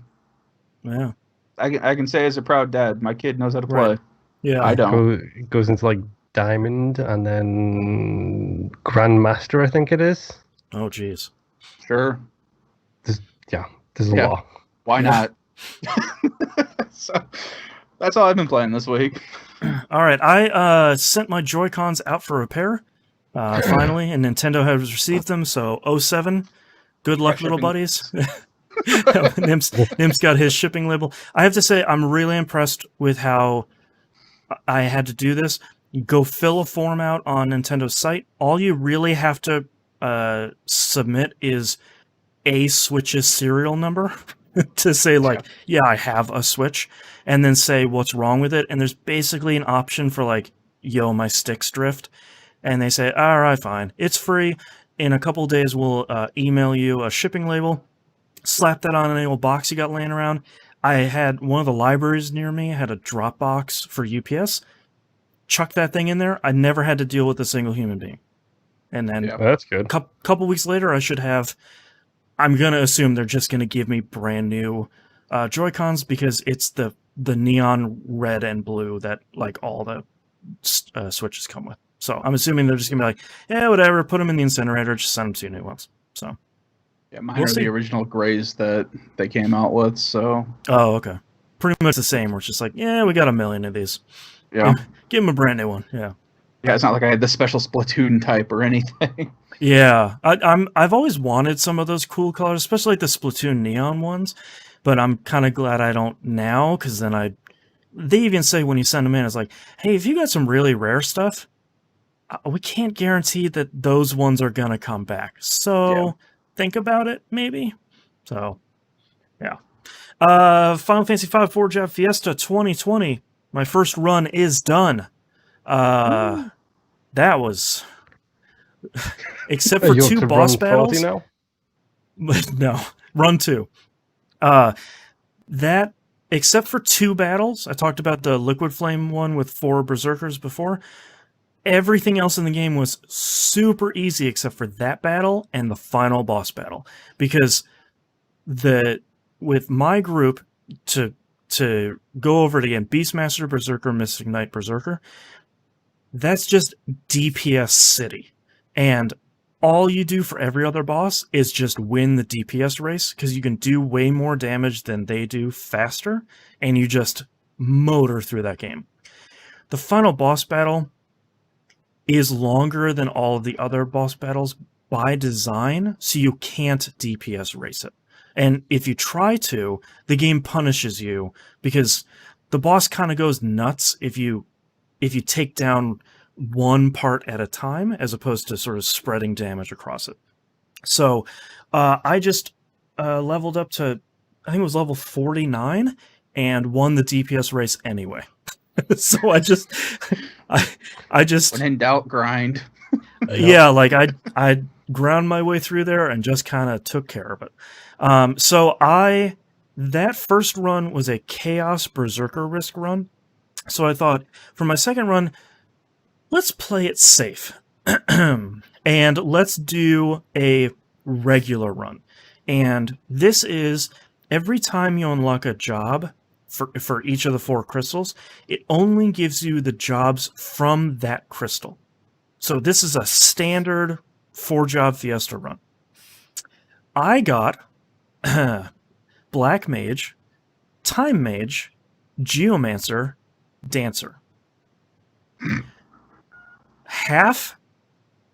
Yeah. I can say as a proud dad, my kid knows how to play. Right. Yeah. I don't. It goes into like diamond and then grandmaster, I think it is. Oh, jeez. Sure. There's a lot. Why not? So that's all I've been playing this week. All right. I sent my Joy-Cons out for repair finally, and Nintendo has received them. So 07. Good luck, little buddies. Nim's got his shipping label. I have to say, I'm really impressed with how I had to do this. Go fill a form out on Nintendo's site. All you really have to submit is a Switch's serial number to say, like, yeah, I have a Switch, and then say what's wrong with it. And there's basically an option for, like, yo, my sticks drift. And they say, all right, fine. It's free. In a couple days, we'll email you a shipping label. Slap that on an old box you got laying around. I had one of the libraries near me had a drop box for UPS. Chuck that thing in there. I never had to deal with a single human being. And then that's good. Couple weeks later, I should have. I'm gonna assume they're just gonna give me brand new Joy-Cons because it's the neon red and blue that like all the Switches come with. So I'm assuming they're just gonna be like, yeah, whatever. Put them in the incinerator. Just send them to new ones. So. Yeah, mine are the original grays that they came out with, so... Oh, okay. Pretty much the same. We're just like, yeah, we got a million of these. Yeah. Give them a brand new one, yeah. Yeah, it's not like I had the special Splatoon type or anything. Yeah, I've always wanted some of those cool colors, especially like the Splatoon neon ones, but I'm kind of glad I don't now, because then they even say when you send them in, it's like, hey, if you got some really rare stuff, we can't guarantee that those ones are going to come back. So... think about it, maybe. So, yeah. Final Fantasy V Forge Out Fiesta 2020. My first run is done. That was... except for 2 boss battles... now? No, run 2. That, except for 2 battles, I talked about the Liquid Flame one with 4 Berserkers before... Everything else in the game was super easy except for that battle and the final boss battle. Because with my group to go over it again, Beastmaster, Berserker, Mystic Knight, Berserker, that's just DPS city. And all you do for every other boss is just win the DPS race, because you can do way more damage than they do faster, and you just motor through that game. The final boss battle is longer than all of the other boss battles by design, so you can't DPS race it. And if you try to, the game punishes you because the boss kind of goes nuts if you take down one part at a time as opposed to sort of spreading damage across it. So I just leveled up to, I think it was level 49 and won the DPS race anyway. So I just when in doubt, grind. Yeah, like I ground my way through there and just kind of took care of it. So that first run was a Chaos Berserker risk run. So I thought for my second run, let's play it safe. And let's do a regular run. And this is every time you unlock a job for each of the 4 crystals, it only gives you the jobs from that crystal. So this is a standard 4-job Fiesta run. I got Black Mage, Time Mage, Geomancer, Dancer. Half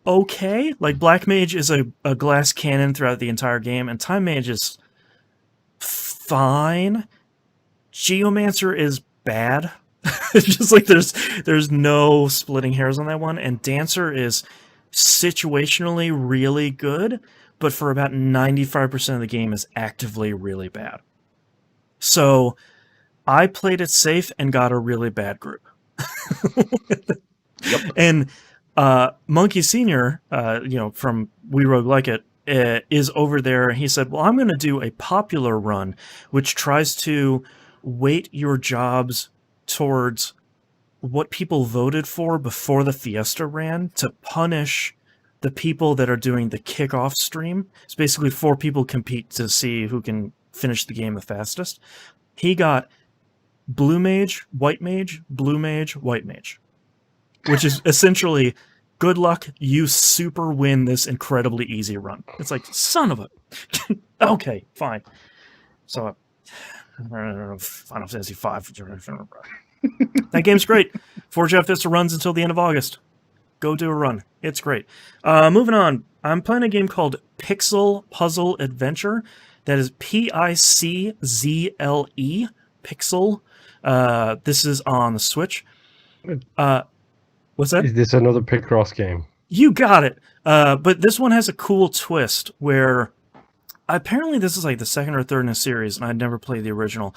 okay. Like, Black Mage is a glass cannon throughout the entire game, and Time Mage is fine. Geomancer is bad. It's just like there's no splitting hairs on that one, and Dancer is situationally really good, but for about 95% of the game is actively really bad. So I played it safe and got a really bad group. Yep. And Monkey Senior, from We Rogue Like It, is over there. He said, well, I'm going to do a popular run, which tries to weight your jobs towards what people voted for before the Fiesta ran to punish the people that are doing the kickoff stream. It's basically 4 people compete to see who can finish the game the fastest. He got Blue Mage, White Mage, Blue Mage, White Mage, which is essentially, good luck, you super win this incredibly easy run. It's like, son of a... Okay, fine. So, Final Fantasy V. That game's great. 4-job Fiesta runs until the end of August. Go do a run. It's great. Moving on. I'm playing a game called Pixel Puzzle Adventure. That is Piczle. Pixel. This is on the Switch. What's that? Is this another Picross game? You got it. But this one has a cool twist where apparently this is like the second or third in a series, and I'd never played the original.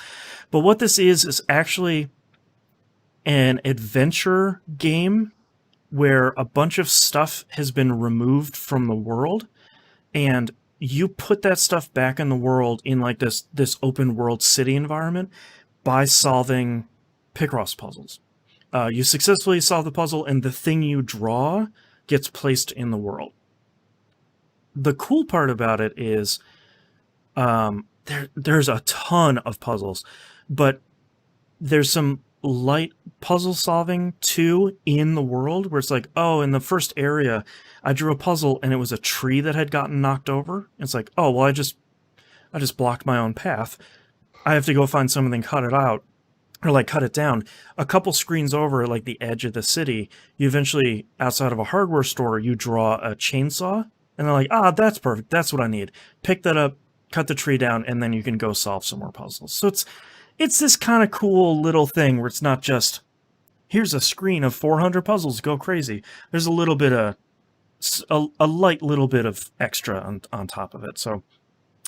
But what this is actually an adventure game where a bunch of stuff has been removed from the world, and you put that stuff back in the world in like this open world city environment by solving Picross puzzles. You successfully solve the puzzle, and the thing you draw gets placed in the world. The cool part about it is there's a ton of puzzles, but there's some light puzzle solving too in the world where it's like, oh, in the first area I drew a puzzle and it was a tree that had gotten knocked over. It's like, oh, well, I just blocked my own path. I have to go find something and cut it out, or like cut it down. A couple screens over, like the edge of the city, you eventually, outside of a hardware store, you draw a chainsaw, and they're like, that's perfect, that's what I need. Pick that up, cut the tree down, and then you can go solve some more puzzles. So it's this kind of cool little thing where it's not just, here's a screen of 400 puzzles, go crazy. There's a little bit of, a light little bit of extra on top of it. So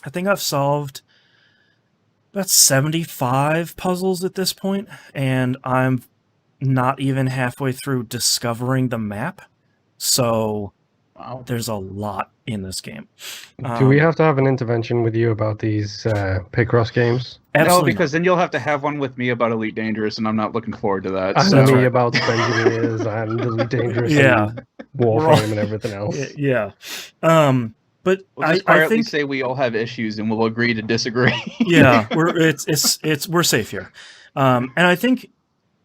I think I've solved about 75 puzzles at this point, and I'm not even halfway through discovering the map. So wow, there's a lot in this game. Do we have to have an intervention with you about these Picross games? No, because then you'll have to have one with me about Elite Dangerous, and I'm not looking forward to that. And me about Engineers and Elite Dangerous and Warframe and everything else. Yeah. But we'll just quietly say we all have issues, and we'll agree to disagree. Yeah, we're safe here. And I think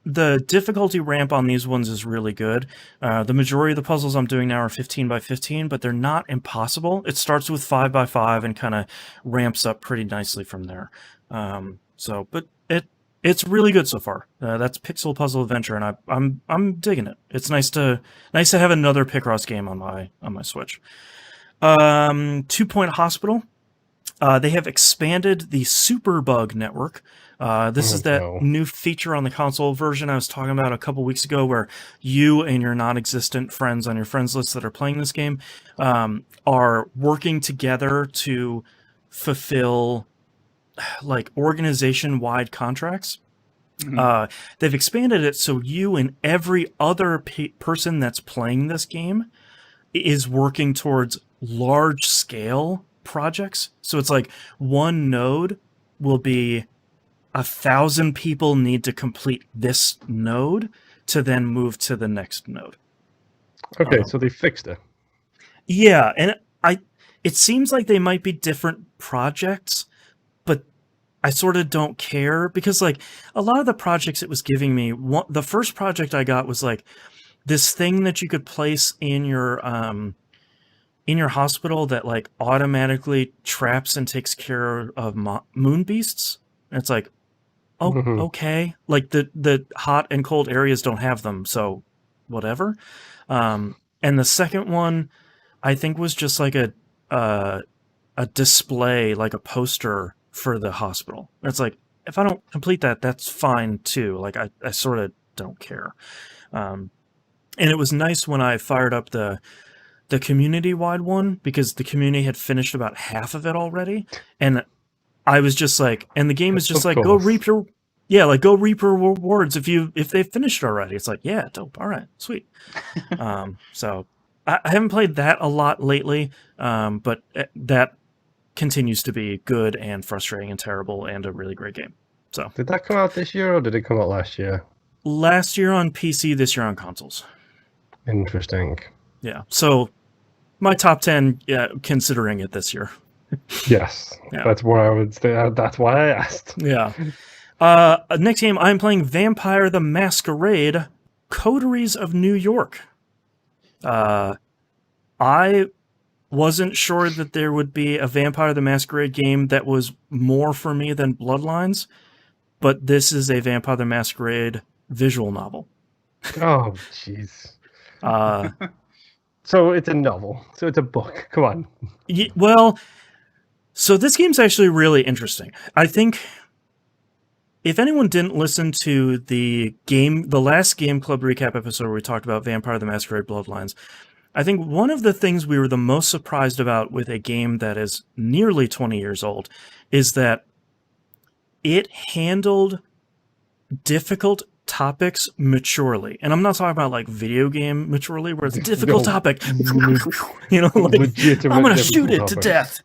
the difficulty ramp on these ones is really good. The majority of the puzzles I'm doing now are 15 by 15, but they're not impossible. It starts with 5 by 5 and kind of ramps up pretty nicely from there. But it's really good so far. That's Pixel Puzzle Adventure, and I'm digging it. It's nice to have another Picross game on my Switch. 2 Point Hospital. They have expanded the Superbug network. This is that new feature on the console version I was talking about a couple weeks ago, where you and your non-existent friends on your friends list that are playing this game are working together to fulfill like organization-wide contracts. They've expanded it so you and every other person that's playing this game is working towards large-scale projects. So it's like one node will be 1,000 people need to complete this node to then move to the next node. Okay, so they fixed it. Yeah, and it seems like they might be different projects, but I sort of don't care because like a lot of the projects it was giving me, the first project I got was like this thing that you could place in your hospital that like automatically traps and takes care of moon beasts. And it's like, oh, okay. Like the hot and cold areas don't have them, so whatever. And the second one, I think, was just like a display, like a poster for the hospital. It's like, if I don't complete that, that's fine too. Like I sort of don't care. And it was nice when I fired up the community-wide one, because the community had finished about half of it already, and I was just like, and the game is just like, go reap your rewards if they've finished already. It's like, yeah, dope, all right, sweet. So I haven't played that a lot lately, but that continues to be good and frustrating and terrible and a really great game. So did that come out this year or did it come out last year? Last year on PC, this year on consoles. Interesting. Yeah, so my top 10, considering it this year. Yes, yeah. That's what I would say. That's why I asked. Yeah. Next game, I'm playing Vampire the Masquerade, Coteries of New York. I wasn't sure that there would be a Vampire the Masquerade game that was more for me than Bloodlines, but this is a Vampire the Masquerade visual novel. Oh, jeez. So it's a novel. So it's a book. Come on. Well, so this game's actually really interesting. I think if anyone didn't listen to the last Game Club recap episode where we talked about Vampire the Masquerade Bloodlines, I think one of the things we were the most surprised about with a game that is nearly 20 years old is that it handled difficult topics maturely. And I'm not talking about like video game maturely, where it's a difficult topic. You know, like, I'm going to shoot it to death.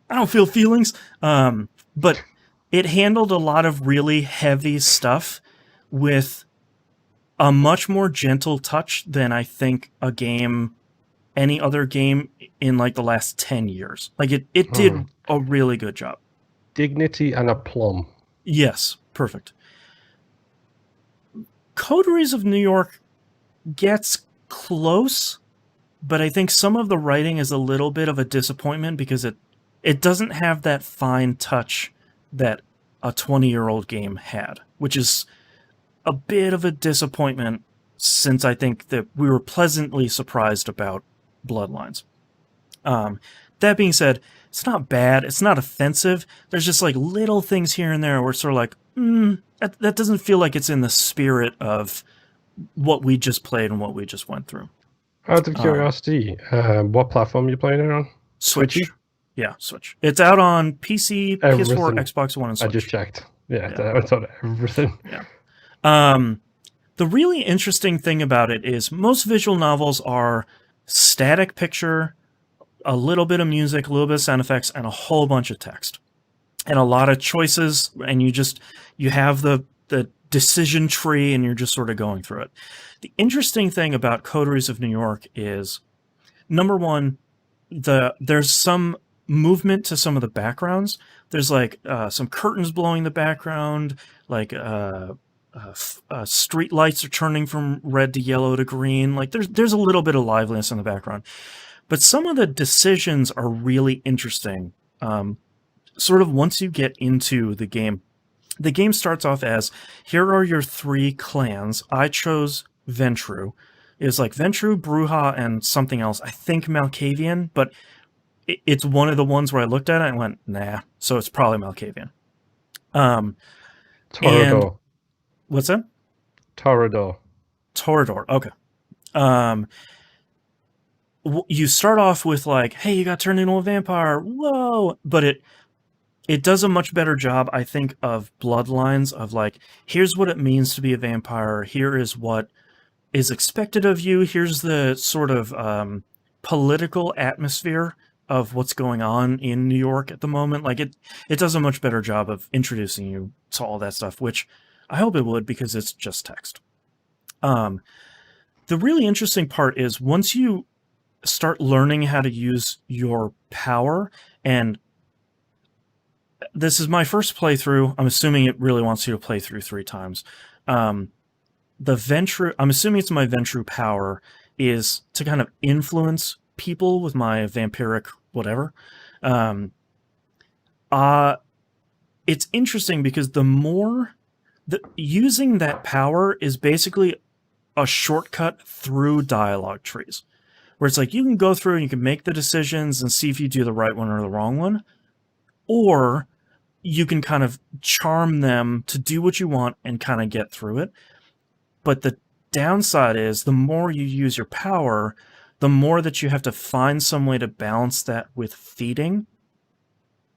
I don't feel feelings. But it handled a lot of really heavy stuff with a much more gentle touch than I think any other game in like the last 10 years. Like it did a really good job. Dignity and aplomb. Yes, perfect. Coteries of New York gets close, but I think some of the writing is a little bit of a disappointment because it doesn't have that fine touch that a 20-year-old game had, which is a bit of a disappointment since I think that we were pleasantly surprised about Bloodlines. That being said, it's not bad. It's not offensive. There's just like little things here and there where it's sort of like, that doesn't feel like it's in the spirit of what we just played and what we just went through. Out of curiosity, what platform are you playing it on? Switch. Yeah, Switch. It's out on PC, PS4, Xbox One, and Switch. I just checked. Yeah. It's on everything. Yeah. The really interesting thing about it is most visual novels are static picture, a little bit of music, a little bit of sound effects, and a whole bunch of text. And a lot of choices, and you have the decision tree, and you're just sort of going through it. The interesting thing about Coteries of New York is, number one, there's some movement to some of the backgrounds. There's like some curtains blowing in the background, like street lights are turning from red to yellow to green. Like there's a little bit of liveliness in the background, but some of the decisions are really interesting. Sort of once you get into the game starts off as, here are your 3 clans. I chose Ventru. It was like Ventru, Bruja, and something else. I think Malkavian, but it's one of the ones where I looked at it and went, nah. So it's probably Malkavian. And Torador. what's that? Torador. Torador. Okay. You start off with like, hey, you got turned into a vampire. Whoa! But it does a much better job, I think, of bloodlines of like, here's what it means to be a vampire. Here is what is expected of you. Here's the sort of political atmosphere of what's going on in New York at the moment. Like it does a much better job of introducing you to all that stuff, which I hope it would because it's just text. The really interesting part is once you start learning how to use your power, and this is my first playthrough. I'm assuming it really wants you to play through 3 times. The Ventru, I'm assuming it's my Ventru power, is to kind of influence people with my vampiric whatever. It's interesting because using that power is basically a shortcut through dialogue trees, where it's like you can go through and you can make the decisions and see if you do the right one or the wrong one, or you can kind of charm them to do what you want and kind of get through it. But the downside is the more you use your power, the more that you have to find some way to balance that with feeding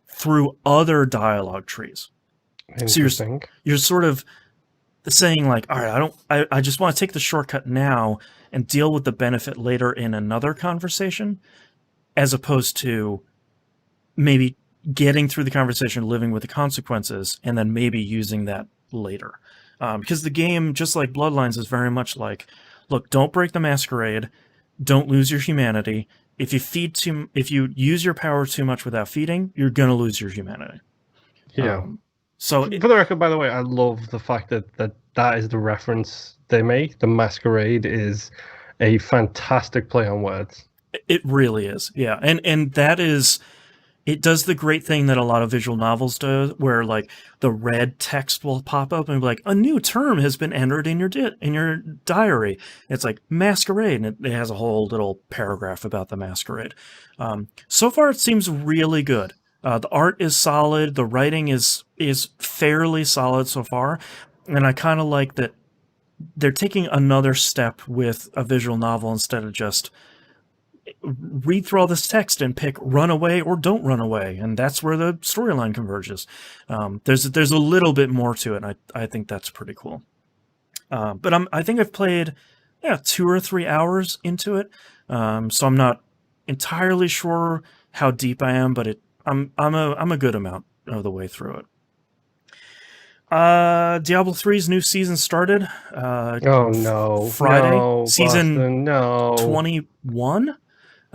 through other dialogue trees. Interesting. So you're sort of saying like, all right, I just want to take the shortcut now and deal with the benefit later in another conversation, as opposed to maybe getting through the conversation, living with the consequences, and then maybe using that later. Because the game, just like Bloodlines, is very much like, look, don't break the Masquerade, don't lose your humanity. If you use your power too much without feeding, you're gonna lose your humanity. Yeah. So for the record, by the way, I love the fact that is the reference they make. The Masquerade is a fantastic play on words. It really is, yeah, and that is. It does the great thing that a lot of visual novels do, where like the red text will pop up and be like, a new term has been entered in your diary. It's like Masquerade, and it has a whole little paragraph about the Masquerade. So far, it seems really good. The art is solid. The writing is fairly solid so far, and I kind of like that they're taking another step with a visual novel instead of just read through all this text and pick run away or don't run away, and that's where the storyline converges. There's a little bit more to it, and I think that's pretty cool. But I think I've played 2 or 3 hours into it, so I'm not entirely sure how deep I am, but I'm a good amount of the way through it. Diablo 3's new season started. Oh no! Friday, no, season Boston, no. 21.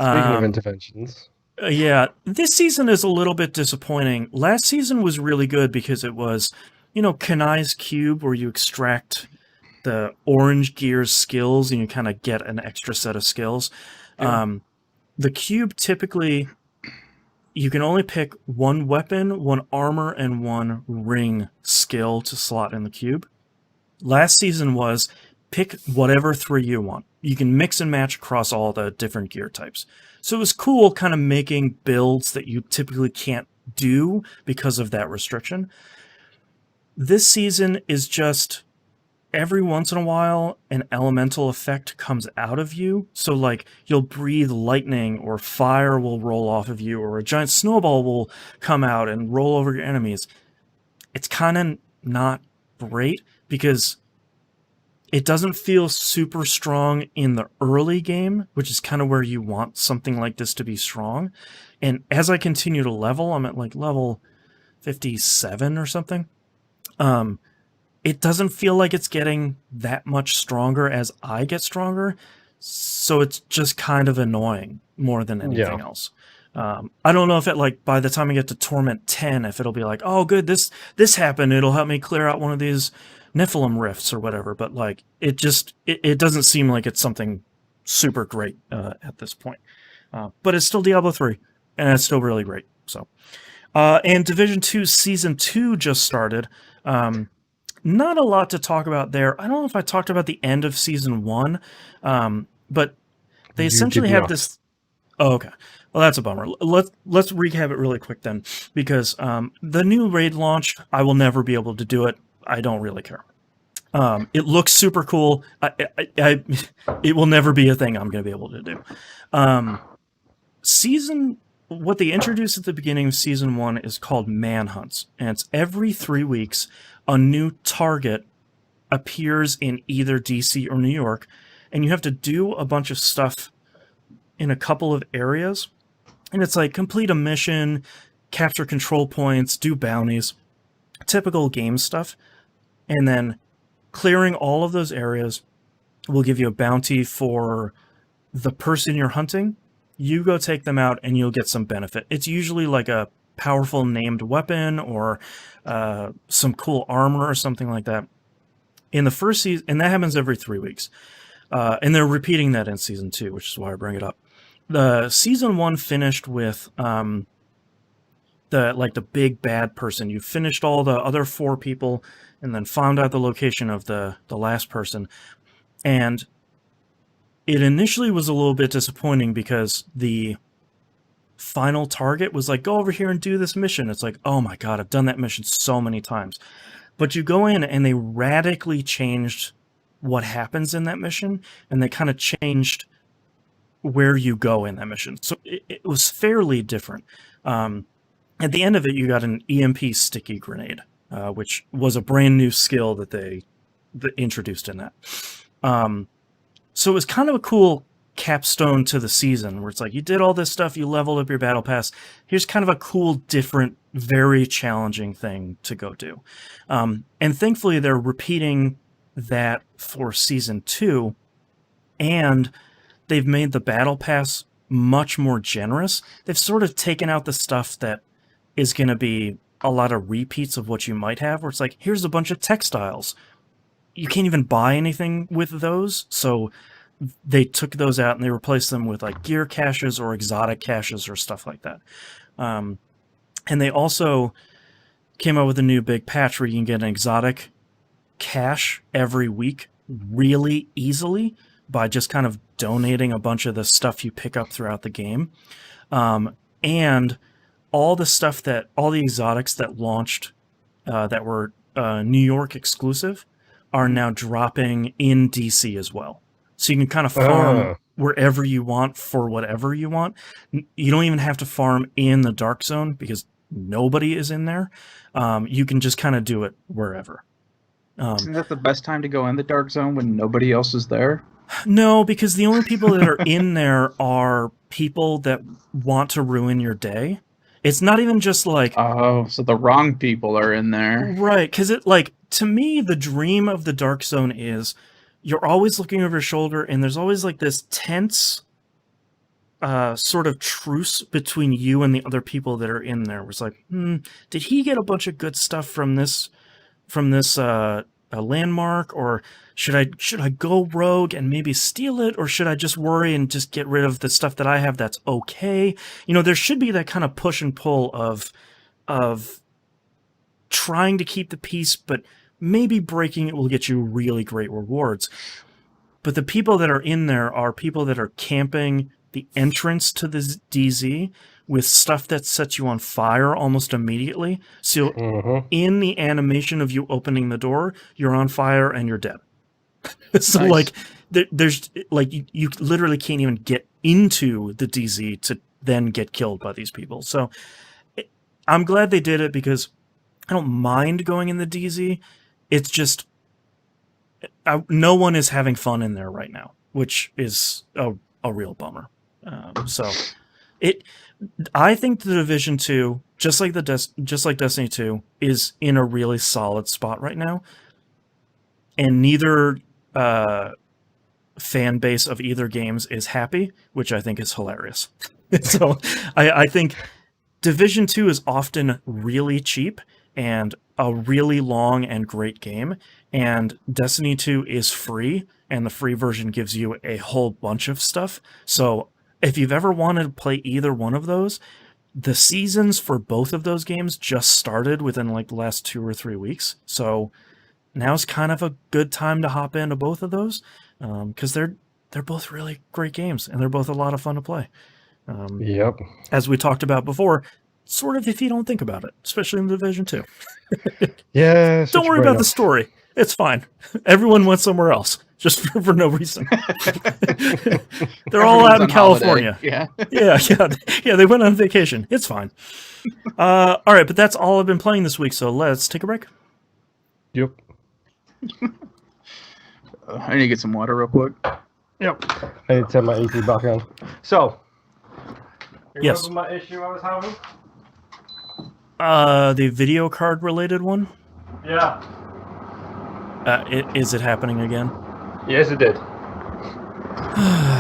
Speaking of interventions. Yeah, this season is a little bit disappointing. Last season was really good because it was, Kanai's Cube, where you extract the orange gear's skills and you kind of get an extra set of skills. Yeah. The cube, typically, you can only pick 1 weapon, 1 armor, and 1 ring skill to slot in the cube. Last season was pick whatever 3 you want. You can mix and match across all the different gear types. So it was cool kind of making builds that you typically can't do because of that restriction. This season is just every once in a while an elemental effect comes out of you. So like you'll breathe lightning or fire will roll off of you or a giant snowball will come out and roll over your enemies. It's kind of not great because it doesn't feel super strong in the early game, which is kind of where you want something like this to be strong. And as I continue to level, I'm at like level 57 or something. It doesn't feel like it's getting that much stronger as I get stronger. So it's just kind of annoying more than anything else. I don't know if by the time I get to Torment 10, if it'll be like, oh good, this happened, it'll help me clear out one of these Nephilim rifts or whatever, but like it doesn't seem like it's something super great at this point. But it's still Diablo 3, and it's still really great. So, and Division 2 Season 2 just started. Not a lot to talk about there. I don't know if I talked about the end of Season 1, but they essentially have this... Oh, okay. Well, that's a bummer. Let's recap it really quick then, because the new raid launch, I will never be able to do it. I don't really care. It looks super cool. It will never be a thing I'm going to be able to do. What they introduced at the beginning of season 1 is called manhunts, and it's every 3 weeks a new target appears in either DC or New York, and you have to do a bunch of stuff in a couple of areas, and it's like complete a mission, capture control points, do bounties, typical game stuff, and then clearing all of those areas will give you a bounty for the person you're hunting. You go take them out and you'll get some benefit. It's usually like a powerful named weapon or some cool armor or something like that. In the first season, and that happens every 3 weeks. And they're repeating that in season 2, which is why I bring it up. The season 1 finished with the big bad person. You finished all the other 4 people and then found out the location of the last person. And it initially was a little bit disappointing because the final target was like, go over here and do this mission. It's like, oh my god, I've done that mission so many times. But you go in and they radically changed what happens in that mission, and they kind of changed where you go in that mission. So it was fairly different. At the end of it, you got an EMP sticky grenade, which was a brand new skill that they introduced in that. So it was kind of a cool capstone to the season, where it's like, you did all this stuff, you leveled up your battle pass, here's kind of a cool, different, very challenging thing to go do. And thankfully, they're repeating that for season 2, and they've made the battle pass much more generous. They've sort of taken out the stuff that is going to be a lot of repeats of what you might have, where it's like, here's a bunch of textiles. You can't even buy anything with those, so they took those out and they replaced them with like gear caches or exotic caches or stuff like that. And they also came out with a new big patch where you can get an exotic cache every week really easily by just kind of donating a bunch of the stuff you pick up throughout the game. And all the exotics that launched that were New York exclusive are now dropping in DC as well. So you can kind of farm wherever you want for whatever you want. You don't even have to farm in the Dark Zone because nobody is in there. You can just kind of do it wherever. Isn't that the best time to go in the Dark Zone, when nobody else is there? No, because the only people that are in there are people that want to ruin your day. It's not even just like... Oh, so the wrong people are in there. Right, because to me, the dream of the Dark Zone is you're always looking over your shoulder, and there's always like this tense sort of truce between you and the other people that are in there. Where it's like, did he get a bunch of good stuff from this landmark, or should I go rogue and maybe steal it, or should I just worry and just get rid of the stuff that I have that's okay? There should be that kind of push and pull of trying to keep the peace, but maybe breaking it will get you really great rewards. But the people that are in there are people that are camping the entrance to the DZ with stuff that sets you on fire almost immediately. So in the animation of you opening the door, you're on fire and you're dead. So Nice. there's you literally can't even get into the DZ to then get killed by these people. So I'm glad they did it, because I don't mind going in the DZ. It's just no one is having fun in there right now, which is a real bummer. I think the Division 2, just like Destiny 2, is in a really solid spot right now, and neither fan base of either games is happy, which I think is hilarious. So I think Division 2 is often really cheap and a really long and great game, and Destiny 2 is free, and the free version gives you a whole bunch of stuff. So if you've ever wanted to play either one of those, the seasons for both of those games just started within like the last 2 or 3 weeks. So now's kind of a good time to hop into both of those, because they're both really great games, and they're both a lot of fun to play. Yep. As we talked about before, sort of if you don't think about it, especially in Division 2. Yeah. Don't worry about the story. It's fine. Everyone went somewhere else, just for no reason. They're all out in California. Yeah. Yeah, they went on vacation. It's fine. All right, but that's all I've been playing this week, so let's take a break. Yep. I need to get some water real quick. Yep. I need to turn my AC back on. So, Yes. remember my issue I was having? The video card related one? Yeah. Is it happening again? Yes, it did.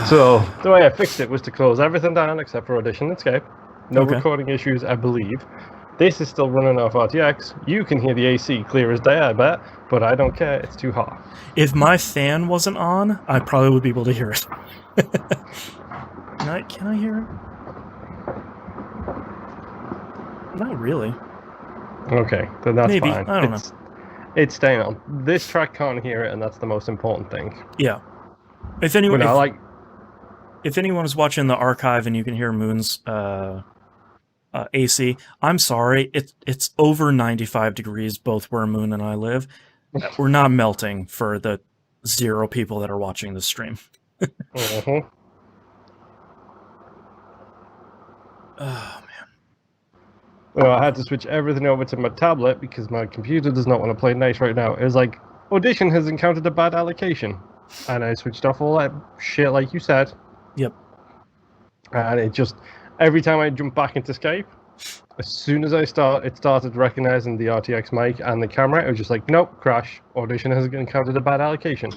So, the way I fixed it was to close everything down except for Audition and Escape. No Okay. recording issues, I believe. This is still running off RTX. You can hear the AC clear as day, I bet, but I don't care. It's too hot. If my fan wasn't on, I probably would be able to hear it. Can I hear it? Not really. Okay, then that's Maybe. fine. I don't know. It's staying on. This track can't hear it, and that's the most important thing. Yeah. If anyone, If if anyone is watching the archive and you can hear Moon's AC, I'm sorry. It's over 95 degrees both where Moon and I live. We're not melting for the 0 people that are watching the stream. uh-huh. Oh, man. Well, I had to switch everything over to my tablet because my computer does not want to play nice right now. It was like, Audition has encountered a bad allocation. And I switched off all that shit like you said. Yep. And it just, every time I jump back into Skype, as soon as it started recognizing the RTX mic and the camera. It was just like, nope, crash. Audition has encountered a bad allocation.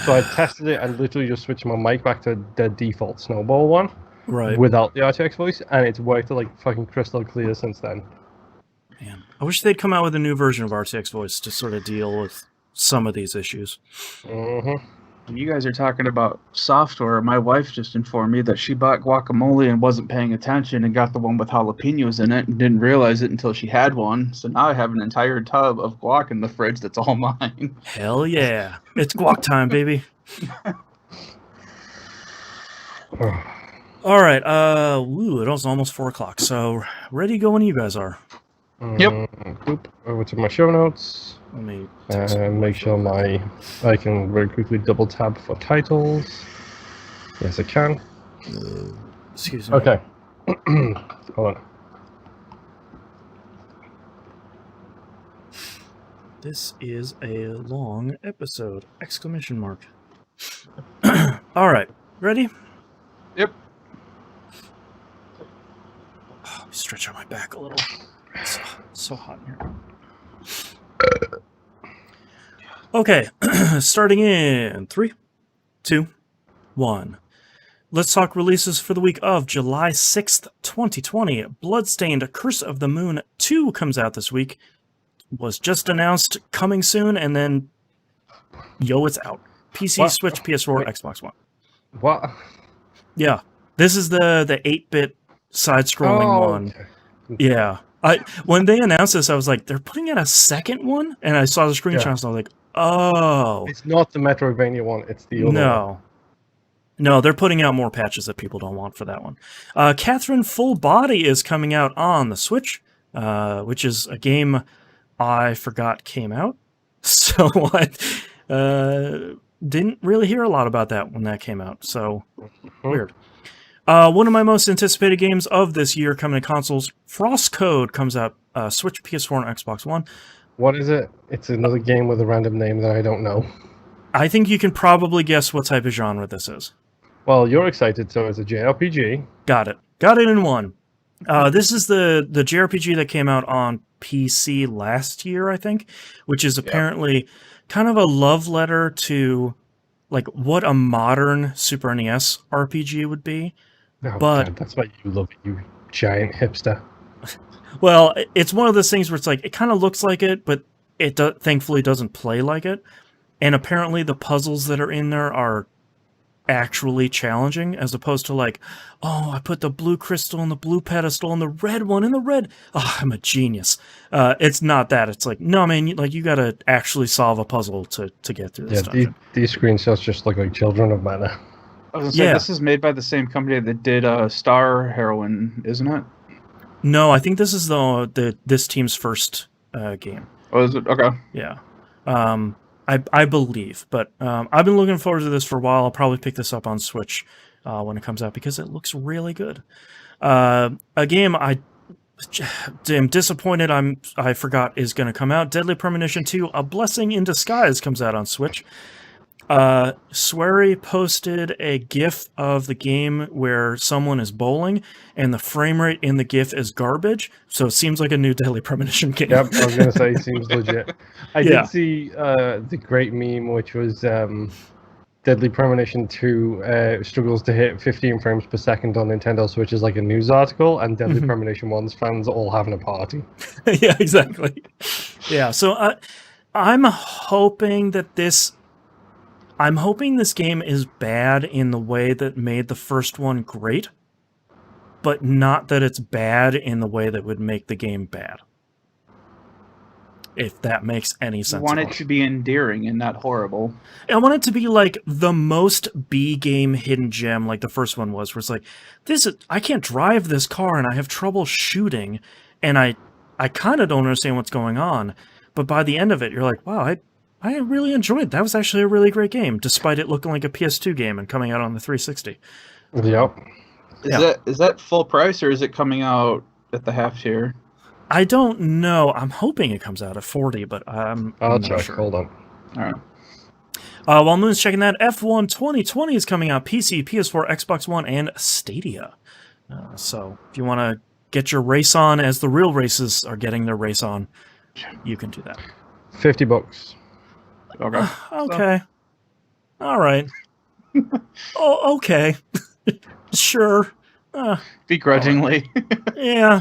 So I tested it and literally just switched my mic back to the default Snowball one. Right. Without the RTX voice, and it's worked like fucking crystal clear since then. Man. I wish they'd come out with a new version of RTX voice to sort of deal with some of these issues. Mm-hmm. When you guys are talking about software, my wife just informed me that she bought guacamole and wasn't paying attention and got the one with jalapenos in it and didn't realize it until she had one. So now I have an entire tub of guac in the fridge that's all mine. Hell yeah. It's guac time, baby. All right. It was almost 4 o'clock. So ready to go when you guys are. Yep. Oop, over to my show notes. Let me Make sure I can very quickly double tab for titles. Yes, I can. excuse me. Okay. Hold on. This is a long episode! Exclamation mark. All right. Ready? Yep. Oh, stretch out my back a little. It's so hot in here. Okay, starting in 3, 2, 1. Let's talk releases for the week of July 6th, 2020. Bloodstained Curse of the Moon 2 comes out this week. Was just announced, coming soon, and then, it's out. PC, What? Switch, PS4, Xbox One. What? Yeah, this is the 8-bit side-scrolling one. Okay. Yeah. When they announced this, I was like, they're putting out a second one? And I saw the screenshots, and I was like, oh. It's not the Metroidvania one, it's the other one. No, they're putting out more patches that people don't want for that one. Catherine Full Body is coming out on the Switch, which is a game I forgot came out. So I didn't really hear a lot about that when that came out. So, weird. One of my most anticipated games of this year coming to consoles, Frost Code, comes out Switch, PS4, and Xbox One. What is it? It's another game with a random name that I don't know. I think you can probably guess what type of genre this is. Well, you're excited, so it's a JRPG. Got it in one. This is the JRPG that came out on PC last year, I think, which is apparently kind of a love letter to like what a modern Super NES RPG would be. Oh, But- God, that's why you love it, you giant hipster. Well, it's one of those things where it's like, it kind of looks like it, but it thankfully doesn't play like it. And apparently the puzzles that are in there are actually challenging, as opposed to like, oh, I put the blue crystal and the blue pedestal and the red one in the red. Oh, I'm a genius. It's not that. It's like, no, man, you got to actually solve a puzzle to get through this dungeon. These screenshots just look like Children of Mana. I was gonna say Yeah. this is made by the same company that did Star Heroine, isn't it? No, I think this is this team's first game. Oh, is it? Okay. Yeah. I believe, but I've been looking forward to this for a while. I'll probably pick this up on Switch when it comes out because it looks really good. A game I am disappointed I forgot is going to come out. Deadly Premonition 2: A Blessing in Disguise comes out on Switch. Swery posted a GIF of the game where someone is bowling, and the frame rate in the GIF is garbage. So it seems like a new Deadly Premonition game. Yep, I was going to say, seems legit. I Yeah. did see the great meme, which was Deadly Premonition 2 struggles to hit 15 frames per second on Nintendo Switch is like a news article, and Deadly Premonition 1's fans all having a party. Yeah, exactly. Yeah, so I'm hoping that this game is bad in the way that made the first one great, but not that it's bad in the way that would make the game bad. If that makes any sense. You want it to be endearing and not horrible. I want it to be like the most B game hidden gem, like the first one was, where it's like, I can't drive this car and I have trouble shooting, and I kind of don't understand what's going on, but by the end of it, you're like, wow, I really enjoyed it. That was actually a really great game, despite it looking like a PS2 game and coming out on the 360. Yep. Is that full price or is it coming out at the half tier? I don't know. I'm hoping it comes out at 40, but I'm I'll not check. sure. Hold on. All right. While Moon's checking that, F1 2020 is coming out PC, PS4, Xbox One, and Stadia. So if you want to get your race on as the real races are getting their race on, you can do that. $50. Okay. Okay. All right. Oh, okay. Sure. Begrudgingly. Yeah.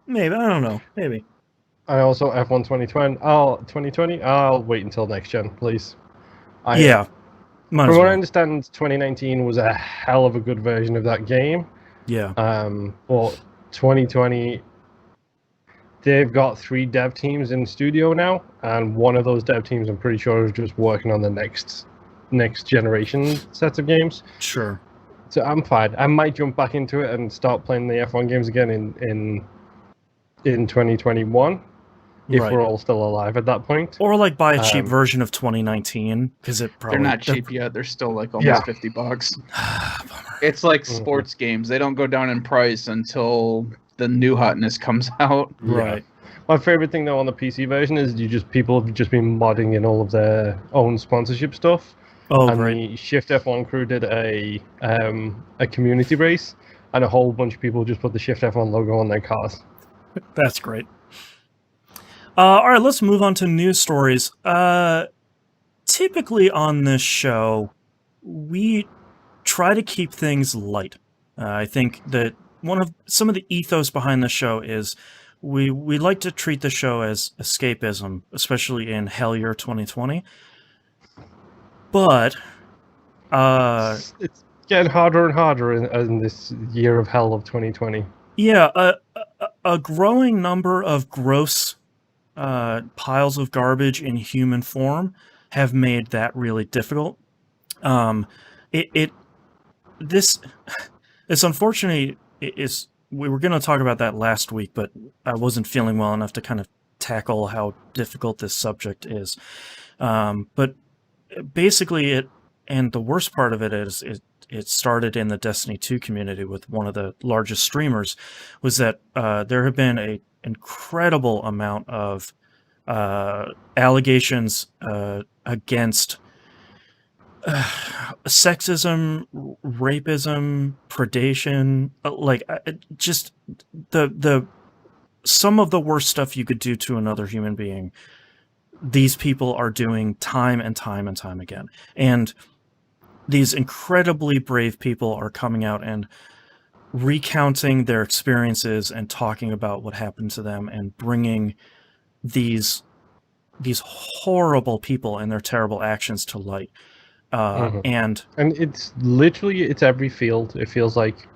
Maybe. I don't know. Maybe. I also F1 2020. Oh, 2020? I'll wait until next gen, please. Yeah. Might From as what I well. understand, 2019 was a hell of a good version of that game. Yeah. But 2020, they've got 3 dev teams in studio now, and one of those dev teams, I'm pretty sure, is just working on the next generation set of games. Sure. So I'm fine. I might jump back into it and start playing the F1 games again in 2021 if Right. we're all still alive at that point. Or like buy a cheap version of 2019 because it probably They're not cheap yet. They're still like almost Yeah. $50. It's like sports games. They don't go down in price until the new hotness comes out. Right. My favorite thing though on the PC version is people have just been modding in all of their own sponsorship stuff. Oh, And great. the Shift F1 crew did a community race, and a whole bunch of people just put the Shift F1 logo on their cars. That's great. All right, let's move on to news stories. Typically on this show, we try to keep things light. I think that some of the ethos behind the show is we like to treat the show as escapism, especially in Hell Year 2020. But It's getting harder and harder in this year of hell of 2020. yeah, a growing number of gross piles of garbage in human form have made that really difficult. It's unfortunate. We were going to talk about that last week, but I wasn't feeling well enough to kind of tackle how difficult this subject is. But basically, and the worst part of it is it started in the Destiny 2 community with one of the largest streamers, was that there have been an incredible amount of allegations against sexism, rapism, predation, just the some of the worst stuff you could do to another human being. These people are doing time and time and time again. And these incredibly brave people are coming out and recounting their experiences and talking about what happened to them and bringing these horrible people and their terrible actions to light. And it's literally, it's every field, it feels like.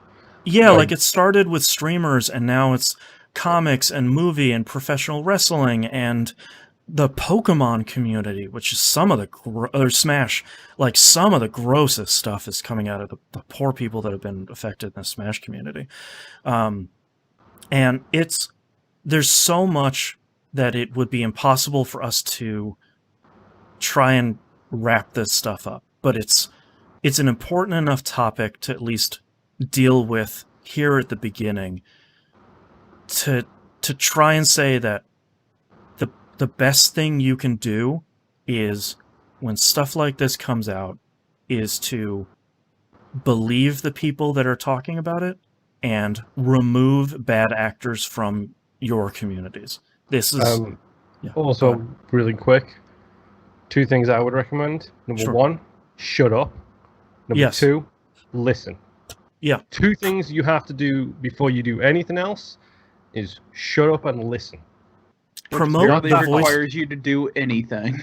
Yeah, like it started with streamers and now it's comics and movie and professional wrestling and the Pokemon community, which is some of the or Smash, like some of the grossest stuff is coming out of the poor people that have been affected in the Smash community. And there's so much that it would be impossible for us to try and wrap this stuff up. But it's an important enough topic to at least deal with here at the beginning to try and say that the best thing you can do is, when stuff like this comes out, is to believe the people that are talking about it and remove bad actors from your communities. This is also really quick. 2 things I would recommend. Number 1, shut up. Number 2, listen. Yeah. 2 things you have to do before you do anything else is shut up and listen. Promote the voice requires you to do anything.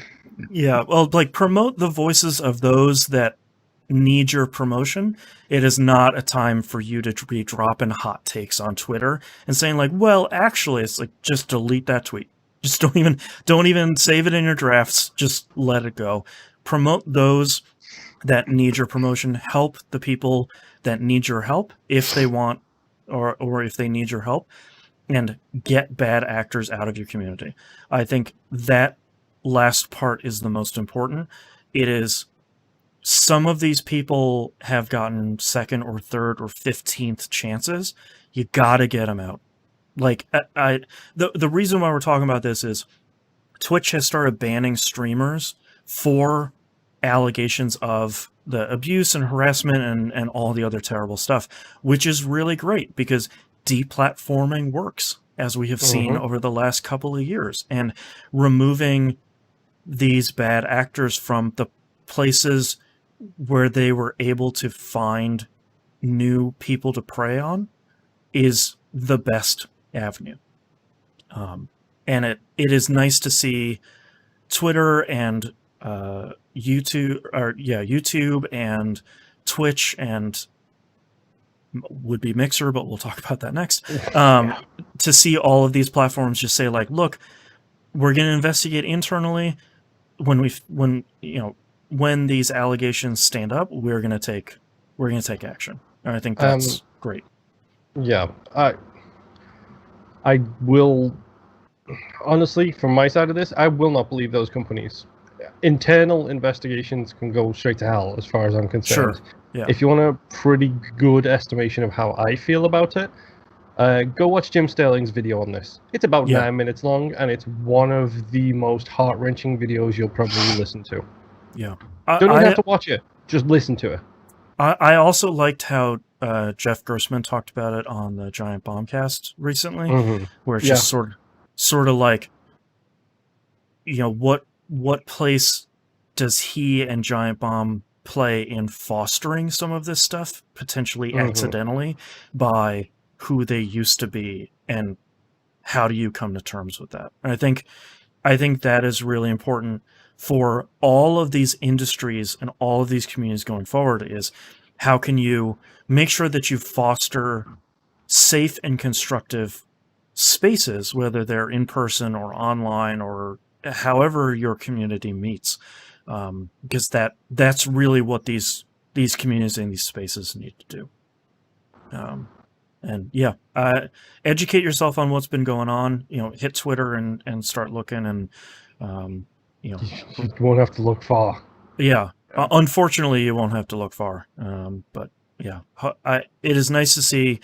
Yeah, well, like, promote the voices of those that need your promotion. It is not a time for you to be dropping hot takes on Twitter and saying like, well, actually, it's like, just delete that tweet. Just don't even save it in your drafts. Just let it go. Promote those that need your promotion. Help the people that need your help if they want or if they need your help. And get bad actors out of your community. I think that last part is the most important. It is, some of these people have gotten 2nd or 3rd or 15th chances. You gotta get them out. Like, the reason why we're talking about this is Twitch has started banning streamers for allegations of the abuse and harassment and all the other terrible stuff, which is really great because deplatforming works, as we have seen over the last couple of years, and removing these bad actors from the places where they were able to find new people to prey on is the best avenue. And it is nice to see Twitter and YouTube and Twitch and would be Mixer, but we'll talk about that next. To see all of these platforms just say like, look, we're going to investigate internally. When these allegations stand up, we're going to take action. And I think that's great. Yeah, I will, honestly, from my side of this, I will not believe those companies. Internal investigations can go straight to hell, as far as I'm concerned. Sure. Yeah. If you want a pretty good estimation of how I feel about it, go watch Jim Sterling's video on this. It's about 9 minutes long, and it's one of the most heart-wrenching videos you'll probably listen to. Yeah. Don't even have to watch it. Just listen to it. I also liked how Jeff Grossman talked about it on the Giant Bombcast recently, where it's just sort of like, what place does he and Giant Bomb play in fostering some of this stuff, potentially accidentally, by who they used to be, and how do you come to terms with that? And I think that is really important for all of these industries and all of these communities going forward, is how can you make sure that you foster safe and constructive spaces, whether they're in person or online or however your community meets, because that's really what these communities and these spaces need to do. And educate yourself on what's been going on. Hit Twitter and start looking, and you won't have to look far. Yeah, unfortunately, you won't have to look far. But yeah, it is nice to see.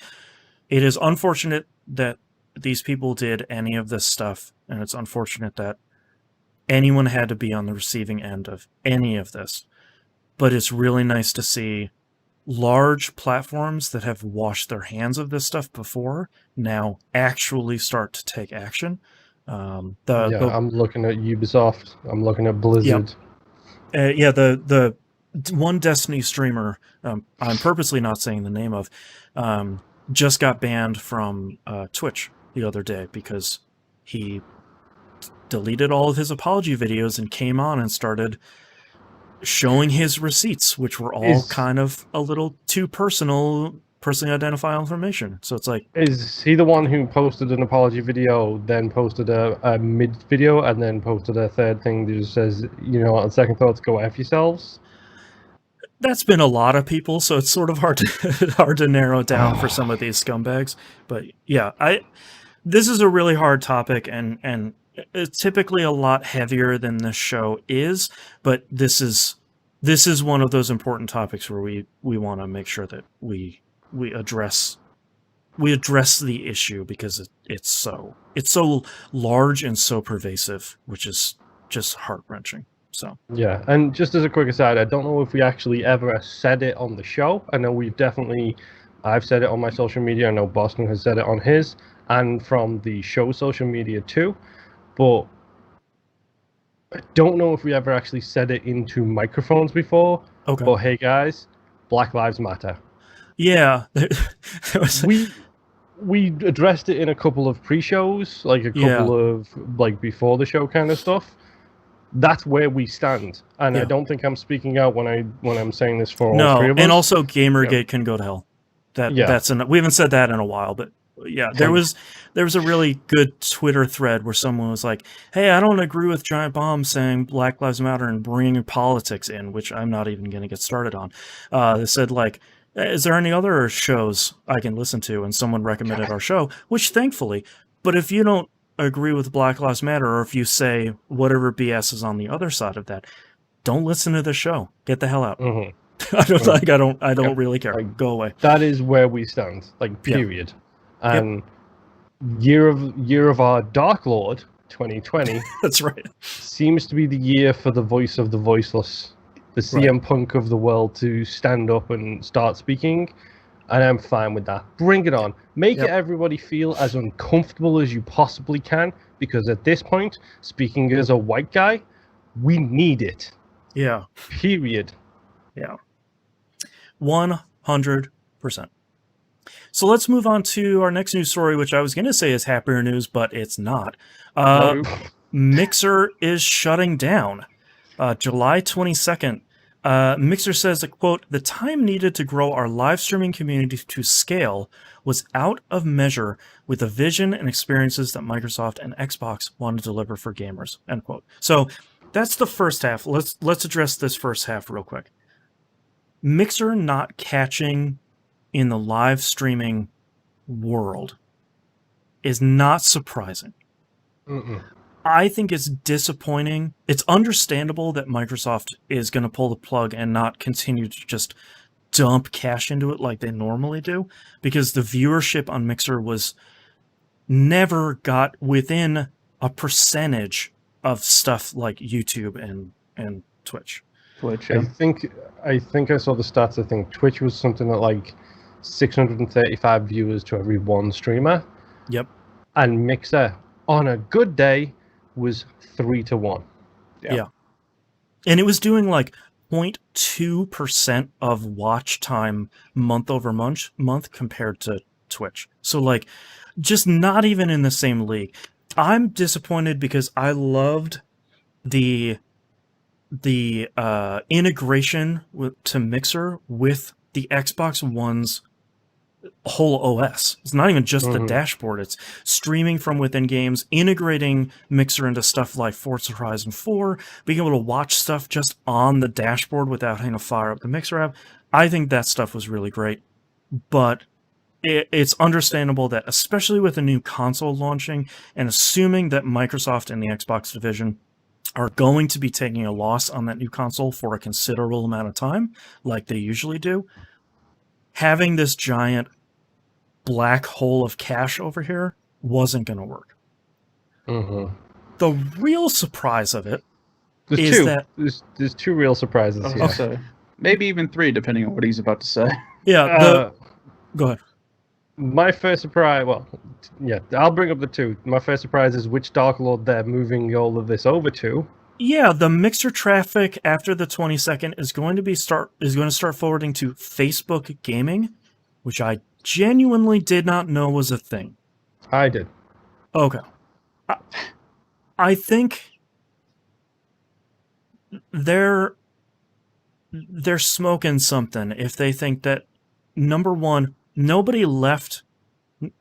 It is unfortunate that these people did any of this stuff, and it's unfortunate that anyone had to be on the receiving end of any of this. But it's really nice to see large platforms that have washed their hands of this stuff before now actually start to take action. I'm looking at Ubisoft. I'm looking at Blizzard. The one Destiny streamer, I'm purposely not saying the name of, just got banned from Twitch the other day because he deleted all of his apology videos and came on and started showing his receipts, which were all kind of a little too personal personally identifiable information. So it's like, Is he the one who posted an apology video, then posted a mid video, and then posted a third thing that just says, on second thoughts, go F yourselves? that's been a lot of people, so it's sort of hard to narrow down for some of these scumbags. But yeah, this is a really hard topic, and it's typically a lot heavier than this show is, but this is one of those important topics where we want to make sure that we address the issue, because it's so large and so pervasive, which is just heart-wrenching. So Yeah, and just as a quick aside, I don't know if we actually ever said it on the show. I know I've said it on my social media. I know Boston has said it on his, and from the show social media too. But I don't know if we ever actually said it into microphones before. okay, But hey guys, Black Lives Matter. yeah, We addressed it in a couple of pre-shows, like a couple of before the show kind of stuff. That's where we stand, and I don't think I'm speaking out when I'm saying this for all three of us. And also Gamergate can go to hell. We haven't said that in a while, but yeah, there was a really good Twitter thread where someone was like, "Hey, I don't agree with Giant Bomb saying Black Lives Matter and bringing politics in," which I'm not even going to get started on. They said like, "Is there any other shows I can listen to?" And someone recommended our show, which thankfully. But if you don't agree with Black Lives Matter, or if you say whatever BS is on the other side of that, don't listen to the show. Get the hell out. Mm-hmm. I don't really care. Go away. That is where we stand. Period. And year of our Dark Lord 2020. That's right. Seems to be the year for the voice of the voiceless, the CM Punk of the world to stand up and start speaking. And I'm fine with that. Bring it on. Make it everybody feel as uncomfortable as you possibly can, because at this point, speaking as a white guy, we need it. Yeah. Period. Yeah. 100%. So let's move on to our next news story, which I was going to say is happier news, but it's not. Mixer is shutting down. July 22nd. Mixer says that, quote, "The time needed to grow our live streaming community to scale was out of measure with the vision and experiences that Microsoft and Xbox want to deliver for gamers," end quote. So that's the first half. Let's address this first half real quick. Mixer not catching in the live streaming world is not surprising. Mm-mm. I think it's disappointing. It's understandable that Microsoft is going to pull the plug and not continue to just dump cash into it like they normally do, because the viewership on Mixer was never got within a percentage of stuff like YouTube and Twitch. I think I saw the stats. I think Twitch was something like 635 viewers to every one streamer. Yep. And Mixer, on a good day, was 3 to 1. Yeah. And it was doing like 0.2% of watch time month over month compared to Twitch. So like just not even in the same league. I'm disappointed because I loved the integration to Mixer with the Xbox One's whole OS. It's not even just the dashboard. It's streaming from within games, integrating Mixer into stuff like Forza Horizon 4, being able to watch stuff just on the dashboard without having to fire up the Mixer app. I think that stuff was really great. But it's understandable that, especially with a new console launching, and assuming that Microsoft and the Xbox division are going to be taking a loss on that new console for a considerable amount of time, like they usually do, having this giant black hole of cash over here wasn't going to work. Mm-hmm. The real surprise of it there's two real surprises here. So maybe even 3, depending on what he's about to say. Yeah, go ahead. My first surprise, I'll bring up the 2. My first surprise is which Dark Lord they're moving all of this over to. Yeah, the Mixer traffic after the 22nd is going to start forwarding to Facebook Gaming, which I genuinely did not know was a thing. I did. Okay. I think they're smoking something if they think that, number one, nobody left.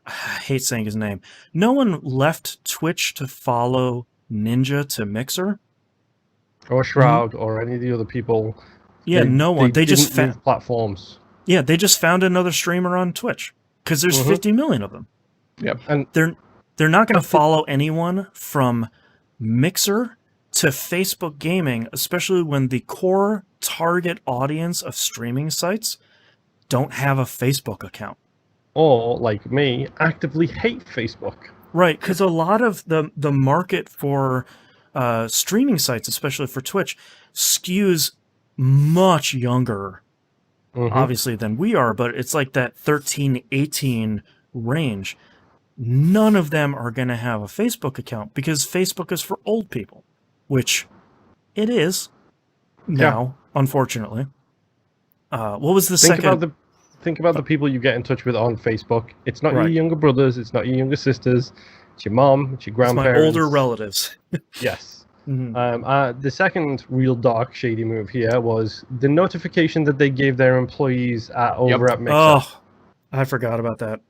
I hate saying his name. No one left Twitch to follow Ninja to Mixer. Or Shroud, or any of the other people. Yeah, no one. They just move platforms. Yeah, they just found another streamer on Twitch because there's 50 million of them. Yep. And they're not going to follow anyone from Mixer to Facebook gaming, especially when the core target audience of streaming sites don't have a Facebook account. Or, like me, actively hate Facebook. Right, because a lot of the market for streaming sites, especially for Twitch, skews much younger, obviously, than we are, but it's like that 13, 18 range. None of them are going to have a Facebook account because Facebook is for old people, which it is now, unfortunately. What was the second? Think about the people you get in touch with on Facebook. It's not your younger brothers. It's not your younger sisters. It's your mom. It's your grandparents. It's my older relatives. Yes. The second real dark, shady move here was the notification that they gave their employees over at Mixer. Oh, I forgot about that.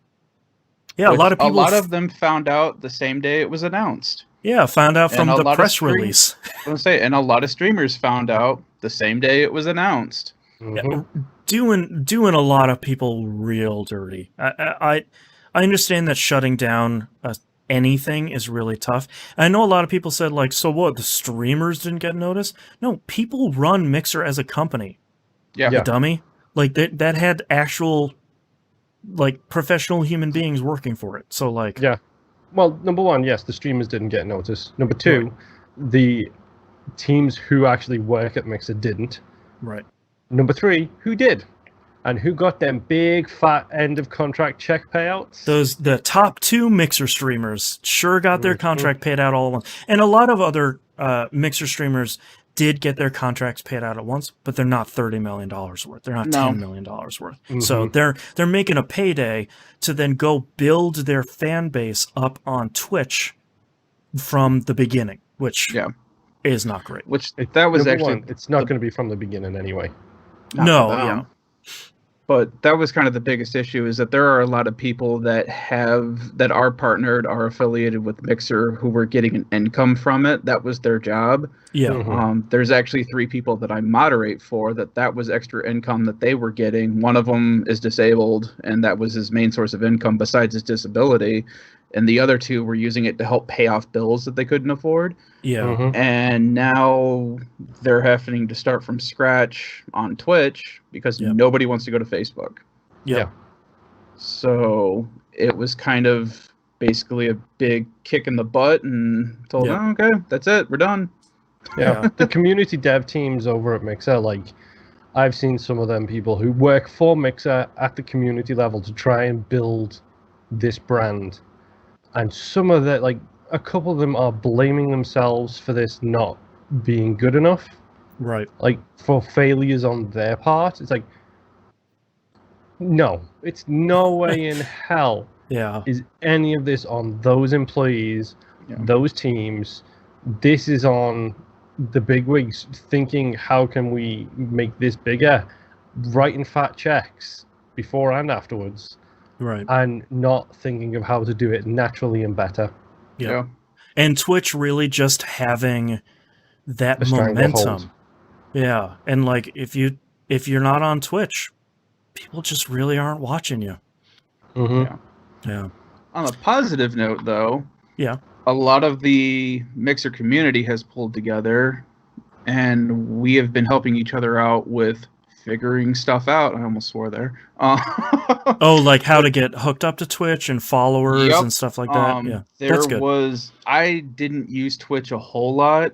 Yeah, a lot of them found out the same day it was announced. Yeah, found out from the press release. And a lot of streamers found out the same day it was announced. Yeah, doing a lot of people real dirty. I understand that shutting down anything is really tough. I know a lot of people said, like, so what, the streamers didn't get noticed? No, people run Mixer as a company. Yeah. The dummy. Like, that had actual, like, professional human beings working for it. So, like... Yeah. Well, number one, yes, the streamers didn't get noticed. Number two, the teams who actually work at Mixer didn't. Right. Number three, who did? And who got them big, fat end-of-contract check payouts? The top 2 Mixer streamers sure got their contract paid out all at once. And a lot of other Mixer streamers did get their contracts paid out at once, but they're not $30 million worth. They're not $10 million worth. So they're making a payday to then go build their fan base up on Twitch from the beginning, which is not great. That was actually... it's not going to be from the beginning anyway. But that was kind of the biggest issue, is that there are a lot of people that are partnered, are affiliated with Mixer, who were getting an income from it. That was their job. Yeah. There's actually 3 people that I moderate for that was extra income that they were getting. One of them is disabled, and that was his main source of income besides his disability. And the other 2 were using it to help pay off bills that they couldn't afford. Yeah. And now they're having to start from scratch on Twitch because nobody wants to go to Facebook. Yeah. So it was kind of basically a big kick in the butt, and told them, okay, that's it, we're done. Yeah. The community dev teams over at Mixer, like, I've seen some of them people who work for Mixer at the community level to try and build this brand. And some of that, like, a couple of them are blaming themselves for this not being good enough. Right. Like, for failures on their part. It's like, no. It's no way in hell is any of this on those employees, those teams. This is on the big wigs thinking, how can we make this bigger? Writing fat checks before and afterwards. Right. And not thinking of how to do it naturally and better. Yeah. And Twitch really just having that momentum. Yeah. And like if you're not on Twitch, people just really aren't watching you. Yeah. On a positive note, though, a lot of the Mixer community has pulled together, and we have been helping each other out with figuring stuff out. I almost swore there. Like how to get hooked up to Twitch and followers and stuff like that. That's good. I didn't use Twitch a whole lot,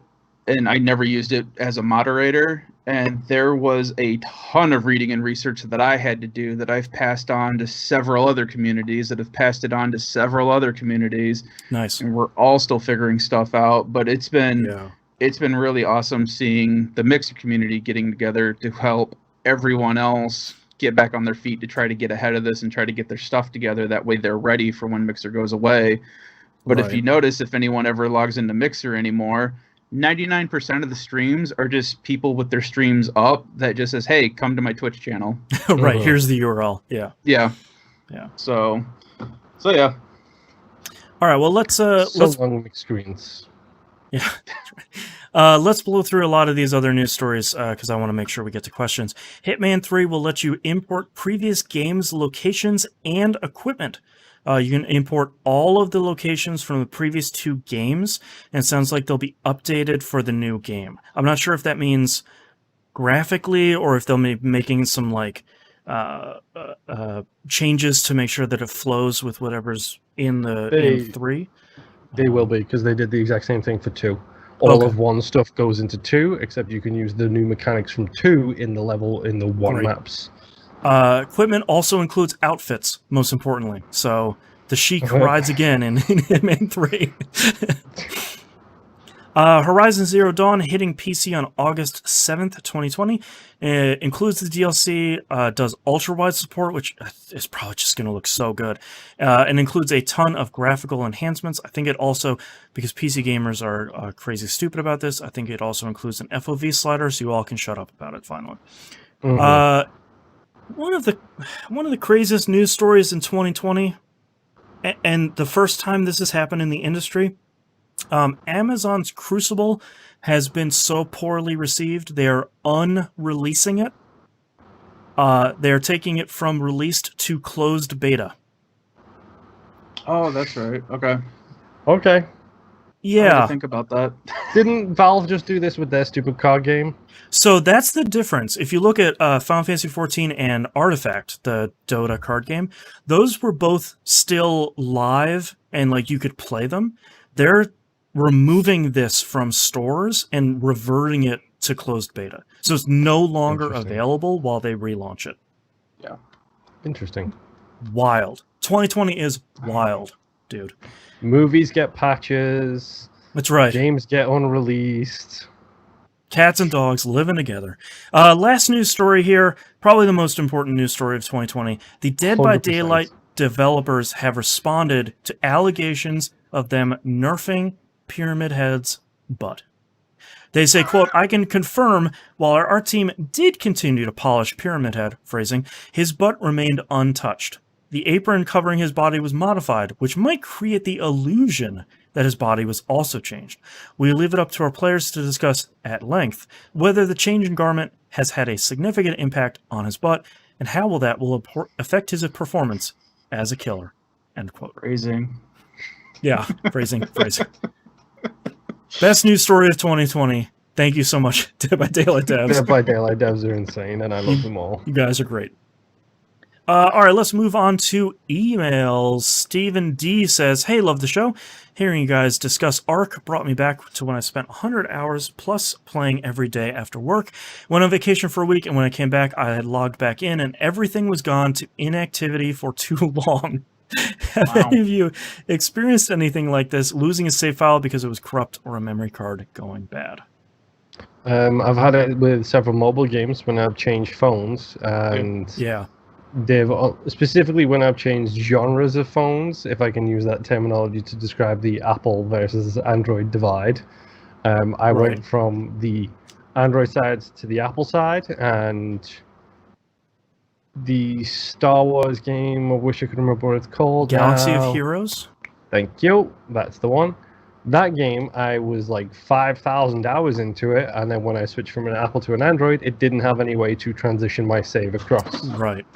and I never used it as a moderator. And there was a ton of reading and research that I had to do that I've passed on to several other communities that have passed it on to several other communities. Nice. And we're all still figuring stuff out, but it's been really awesome seeing the Mixer community getting together to help everyone else get back on their feet to try to get ahead of this and try to get their stuff together. That way they're ready for when Mixer goes away. But if you notice, if anyone ever logs into Mixer anymore, 99% of the streams are just people with their streams up that just says, hey, come to my Twitch channel. Right. Here's the URL. Yeah. Yeah. Yeah. So yeah. All right. Well, let's long mixed screens. Yeah. Let's blow through a lot of these other news stories because I want to make sure we get to questions. Hitman 3 will let you import previous games, locations, and equipment. You can import all of the locations from the previous 2 games, and it sounds like they'll be updated for the new game. I'm not sure if that means graphically or if they'll be making some like changes to make sure that it flows with whatever's in the in 3. They will be, because they did the exact same thing for 2. All Okay. of 1 stuff goes into 2, except you can use the new mechanics from 2 in the level in the 1 Great. maps. Equipment also includes outfits, most importantly. So the Sheik rides again in Hitman 3. Horizon Zero Dawn hitting PC on August 7th, 2020. It includes the DLC, does ultra-wide support, which is probably just going to look so good, and includes a ton of graphical enhancements. I think it also, because PC gamers are crazy stupid about this, I think it also includes an FOV slider, so you all can shut up about it finally. One of the craziest news stories in 2020, and the first time this has happened in the industry, Amazon's Crucible has been so poorly received, they are unreleasing it. They're taking it from released to closed beta. Oh, that's right. Okay. Okay. Yeah. I think about that. Didn't Valve just do this with their stupid card game? So that's the difference. If you look at Final Fantasy XIV and Artifact, the Dota card game, those were both still live and like you could play them. They're removing this from stores and reverting it to closed beta. So it's no longer available while they relaunch it. Yeah. Interesting. Wild. 2020 is wild, dude. Movies get patches. That's right. Games get unreleased. Cats and dogs living together. Last news story here, probably the most important news story of 2020. The Dead by 100%. Daylight developers have responded to allegations of them nerfing Pyramid Head's butt. They say, quote, "I can confirm while our team did continue to polish Pyramid Head," phrasing, "his butt remained untouched. The apron covering his body was modified, which might create the illusion that his body was also changed. We leave it up to our players to discuss at length whether the change in garment has had a significant impact on his butt and how that will affect his performance as a killer." End quote. Phrasing. Yeah, phrasing. Best news story of 2020. Thank you so much, Dead by Daylight devs. Dead by Daylight devs are insane, and I love them all. You guys are great. All right, let's move on to emails. Stephen D says, "Hey, love the show. Hearing you guys discuss Ark brought me back to when I spent 100 hours plus playing every day after work. Went on vacation for a week, and when I came back, I had logged back in, and everything was gone to inactivity for too long. Have any of you experienced anything like this, losing a save file because it was corrupt or a memory card going bad?" I've had it with several mobile games when I've changed phones, and Yeah. they've specifically when I've changed genres of phones, if I can use that terminology to describe the Apple versus Android divide. I went from the Android side to the Apple side, and the Star Wars game, I wish I could remember what it's called. Galaxy of Heroes? Thank you. That's the one. That game, I was like 5,000 hours into it, and then when I switched from an Apple to an Android, it didn't have any way to transition my save across. Right.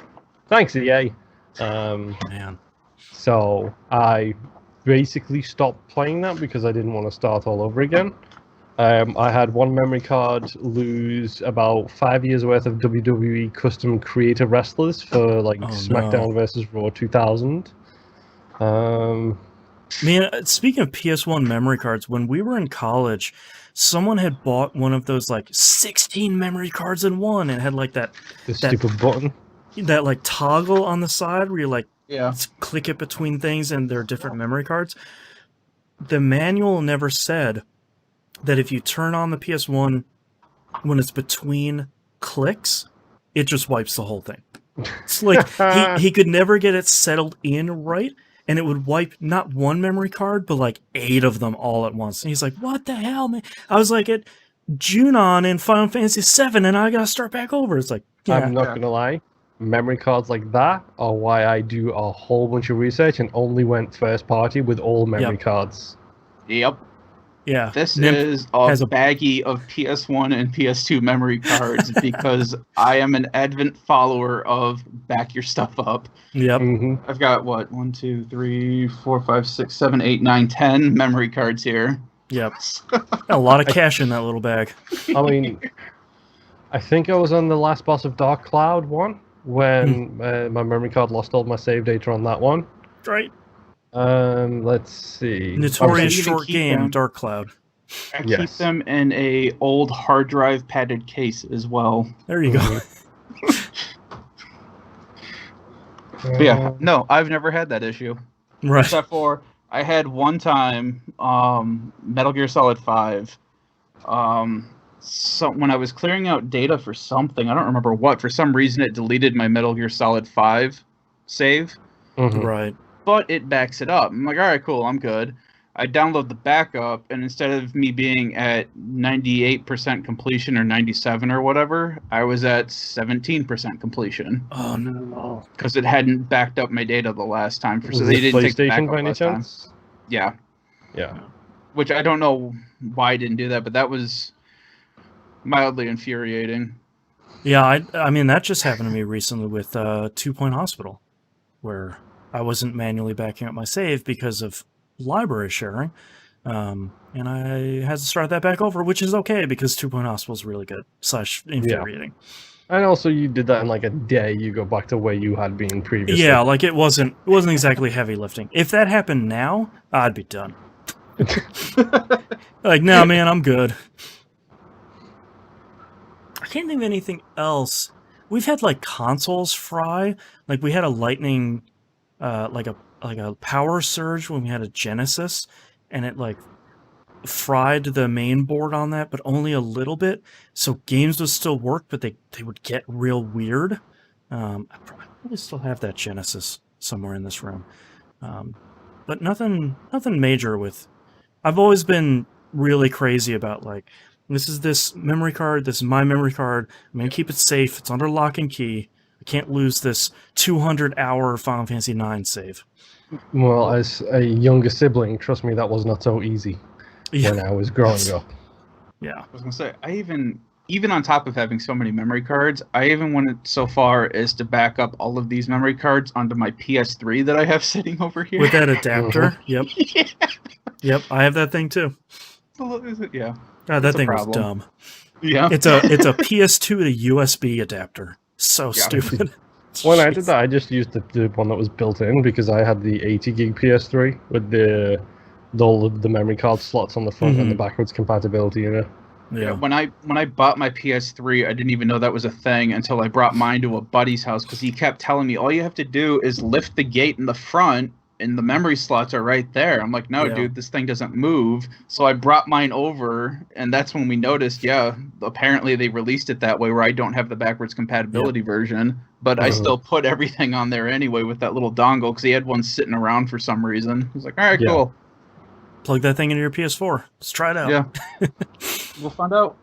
Thanks, EA. Man. So I basically stopped playing that because I didn't want to start all over again. I had one memory card lose about 5 years worth of WWE custom creator wrestlers for like SmackDown versus Raw 2000. Man, speaking of PS1 memory cards, when we were in college, someone had bought one of those like 16 memory cards in one, and it had like that stupid button, that like toggle on the side where you like Yeah. click it between things, and they're different memory cards. The manual never said that if you turn on the PS1 when it's between clicks, it just wipes the whole thing. It's like he could never get it settled in right, and it would wipe not one memory card, but like 8 of them all at once. And he's like, "What the hell, man?" I was like, "At Junon in Final Fantasy VII, and I gotta start back over." It's like, yeah. I'm not gonna lie. memory cards like that are why I do a whole bunch of research and only went first party with all memory cards. Yep. Yeah. This Nimp is a has a- baggie of PS1 and PS2 memory cards because I am an advent follower of back your stuff up. Yep. I've got what 1, 2, 3, 4, 5, 6, 7, 8, 9, 10 memory cards here. Yep. Got a lot of cash in that little bag. I mean, I think I was on the last boss of Dark Cloud 1 when my memory card lost all my save data on that one. Right. Let's see. Notorious even short keep game, them. Dark Cloud. I keep Yes. them in a old hard drive padded case as well. There you go. But yeah, no, I've never had that issue. Right. Except for I had one time Metal Gear Solid 5. So when I was clearing out data for something, I don't remember what, for some reason it deleted my Metal Gear Solid 5 save, Right. but it backs it up. I'm like, all right, cool, I'm good. I download the backup, and instead of me being at 98% completion or 97 or whatever, I was at 17% completion. Oh no. Because it hadn't backed up my data the last time. Was So they it didn't take the PlayStation backup by any last time. chance? Yeah. Yeah. Which I don't know why I didn't do that, but that was mildly infuriating. Yeah, I mean that just happened to me recently with 2 Point Hospital, where I wasn't manually backing up my save because of library sharing, and I had to start that back over, which is okay because 2 Point Hospital is really good / infuriating. And also, you did that in like a day. You go back to where you had been previously. Yeah, like it wasn't exactly heavy lifting. If that happened now, I'd be done. Like, no, man, I'm good. I can't think of anything else. We've had like consoles fry. Like we had a lightning, like a power surge when we had a Genesis, and it like fried the main board on that, but only a little bit. So games would still work, but they would get real weird. I probably still have that Genesis somewhere in this room, but nothing major with. I've always been really crazy about like, this memory card, this is my memory card, I'm going to keep it safe, it's under lock and key, I can't lose this 200-hour Final Fantasy IX save. Well, as a younger sibling, trust me, that was not so easy when I was growing up. Yeah. I was going to say, I even on top of having so many memory cards, I even went so far as to back up all of these memory cards onto my PS3 that I have sitting over here. With that adapter, yep. Yeah. Yep, I have that thing too. Yeah. God, that That's a thing was problem. dumb. Yeah. It's a PS2 to USB adapter. So Yeah. stupid. When I did that, I just used the one that was built in because I had the 80 gig PS3 with all of the memory card slots on the front and the backwards compatibility in it. Yeah. When I bought my PS3, I didn't even know that was a thing until I brought mine to a buddy's house because he kept telling me all you have to do is lift the gate in the front and the memory slots are right there. I'm like, no, dude, this thing doesn't move. So I brought mine over, and that's when we noticed, apparently they released it that way where I don't have the backwards compatibility version, but I still put everything on there anyway with that little dongle because he had one sitting around for some reason. He's like, all right, cool. Plug that thing into your PS4. Let's try it out. Yeah. We'll find out.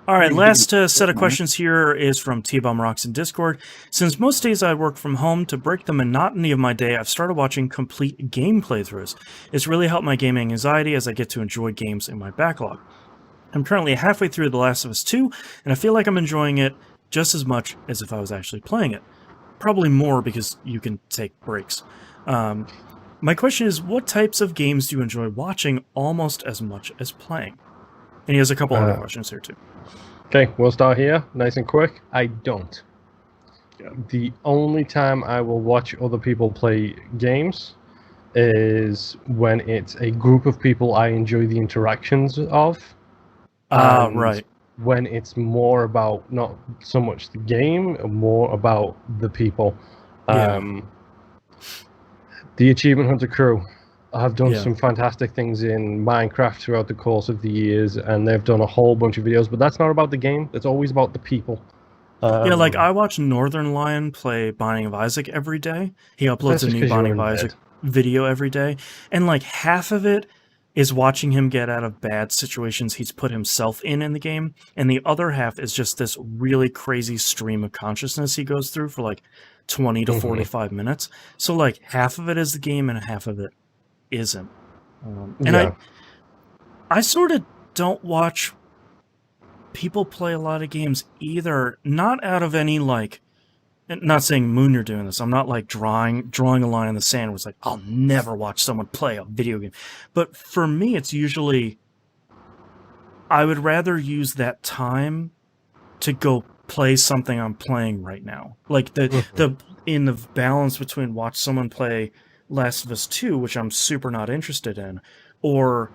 All right, last set of questions here is from T-Bomb Rocks in Discord. Since most days I work from home, to break the monotony of my day, I've started watching complete game playthroughs. It's really helped my gaming anxiety as I get to enjoy games in my backlog. I'm currently halfway through The Last of Us 2, and I feel like I'm enjoying it just as much as if I was actually playing it. Probably more because you can take breaks. My question is, what types of games do you enjoy watching almost as much as playing? And he has a couple other questions here too. Okay, we'll start here, nice and quick. I don't. Yeah. The only time I will watch other people play games is when it's a group of people I enjoy the interactions of. Right. When it's more about not so much the game, more about the people. The Achievement Hunter crew have done some fantastic things in Minecraft throughout the course of the years, and they've done a whole bunch of videos, but that's not about the game. It's always about the people. Like I watch Northern Lion play Binding of Isaac every day. He uploads a new Binding of Isaac video every day, and like half of it is watching him get out of bad situations he's put himself in the game, and the other half is just this really crazy stream of consciousness he goes through for like 20 to 45 minutes. So like half of it is the game and half of it isn't. And I sort of don't watch people play a lot of games either, not out of any like, not saying Moon you're doing this, I'm not like drawing a line in the sand where it's like I'll never watch someone play a video game, but for me it's usually I would rather use that time to go play something I'm playing right now, like the in the balance between watch someone play Last of Us 2, which I'm super not interested in, or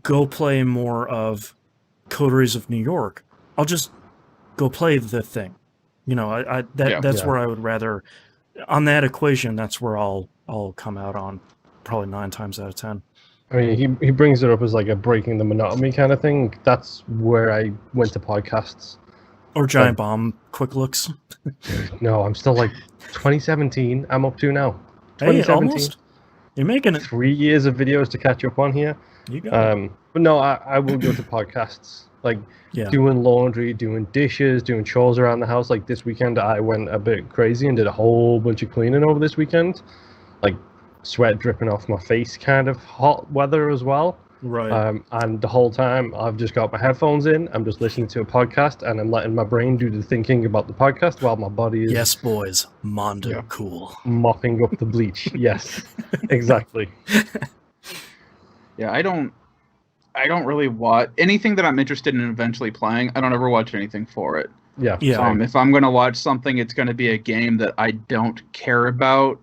go play more of Coteries of New York. I'll just go play the thing. You know, that's where I would rather, on that equation, that's where I'll come out on probably 9 times out of 10. I mean, he brings it up as like a breaking the monotony kind of thing. That's where I went to podcasts. Or Giant Bomb quick looks. No, I'm still like 2017. I'm up to now. Hey, almost. You're making it. 3 years of videos to catch up on here. You got it. But no, I will go to podcasts. Like doing laundry, doing dishes, doing chores around the house. Like this weekend, I went a bit crazy and did a whole bunch of cleaning over this weekend. Like sweat dripping off my face, kind of hot weather as well. Right. And the whole time, I've just got my headphones in. I'm just listening to a podcast, and I'm letting my brain do the thinking about the podcast while my body is. Yes, boys. Mondo cool. Mopping up the bleach. Yes, exactly. Yeah, I don't really watch anything that I'm interested in eventually playing. I don't ever watch anything for it. Yeah. If I'm going to watch something, it's going to be a game that I don't care about,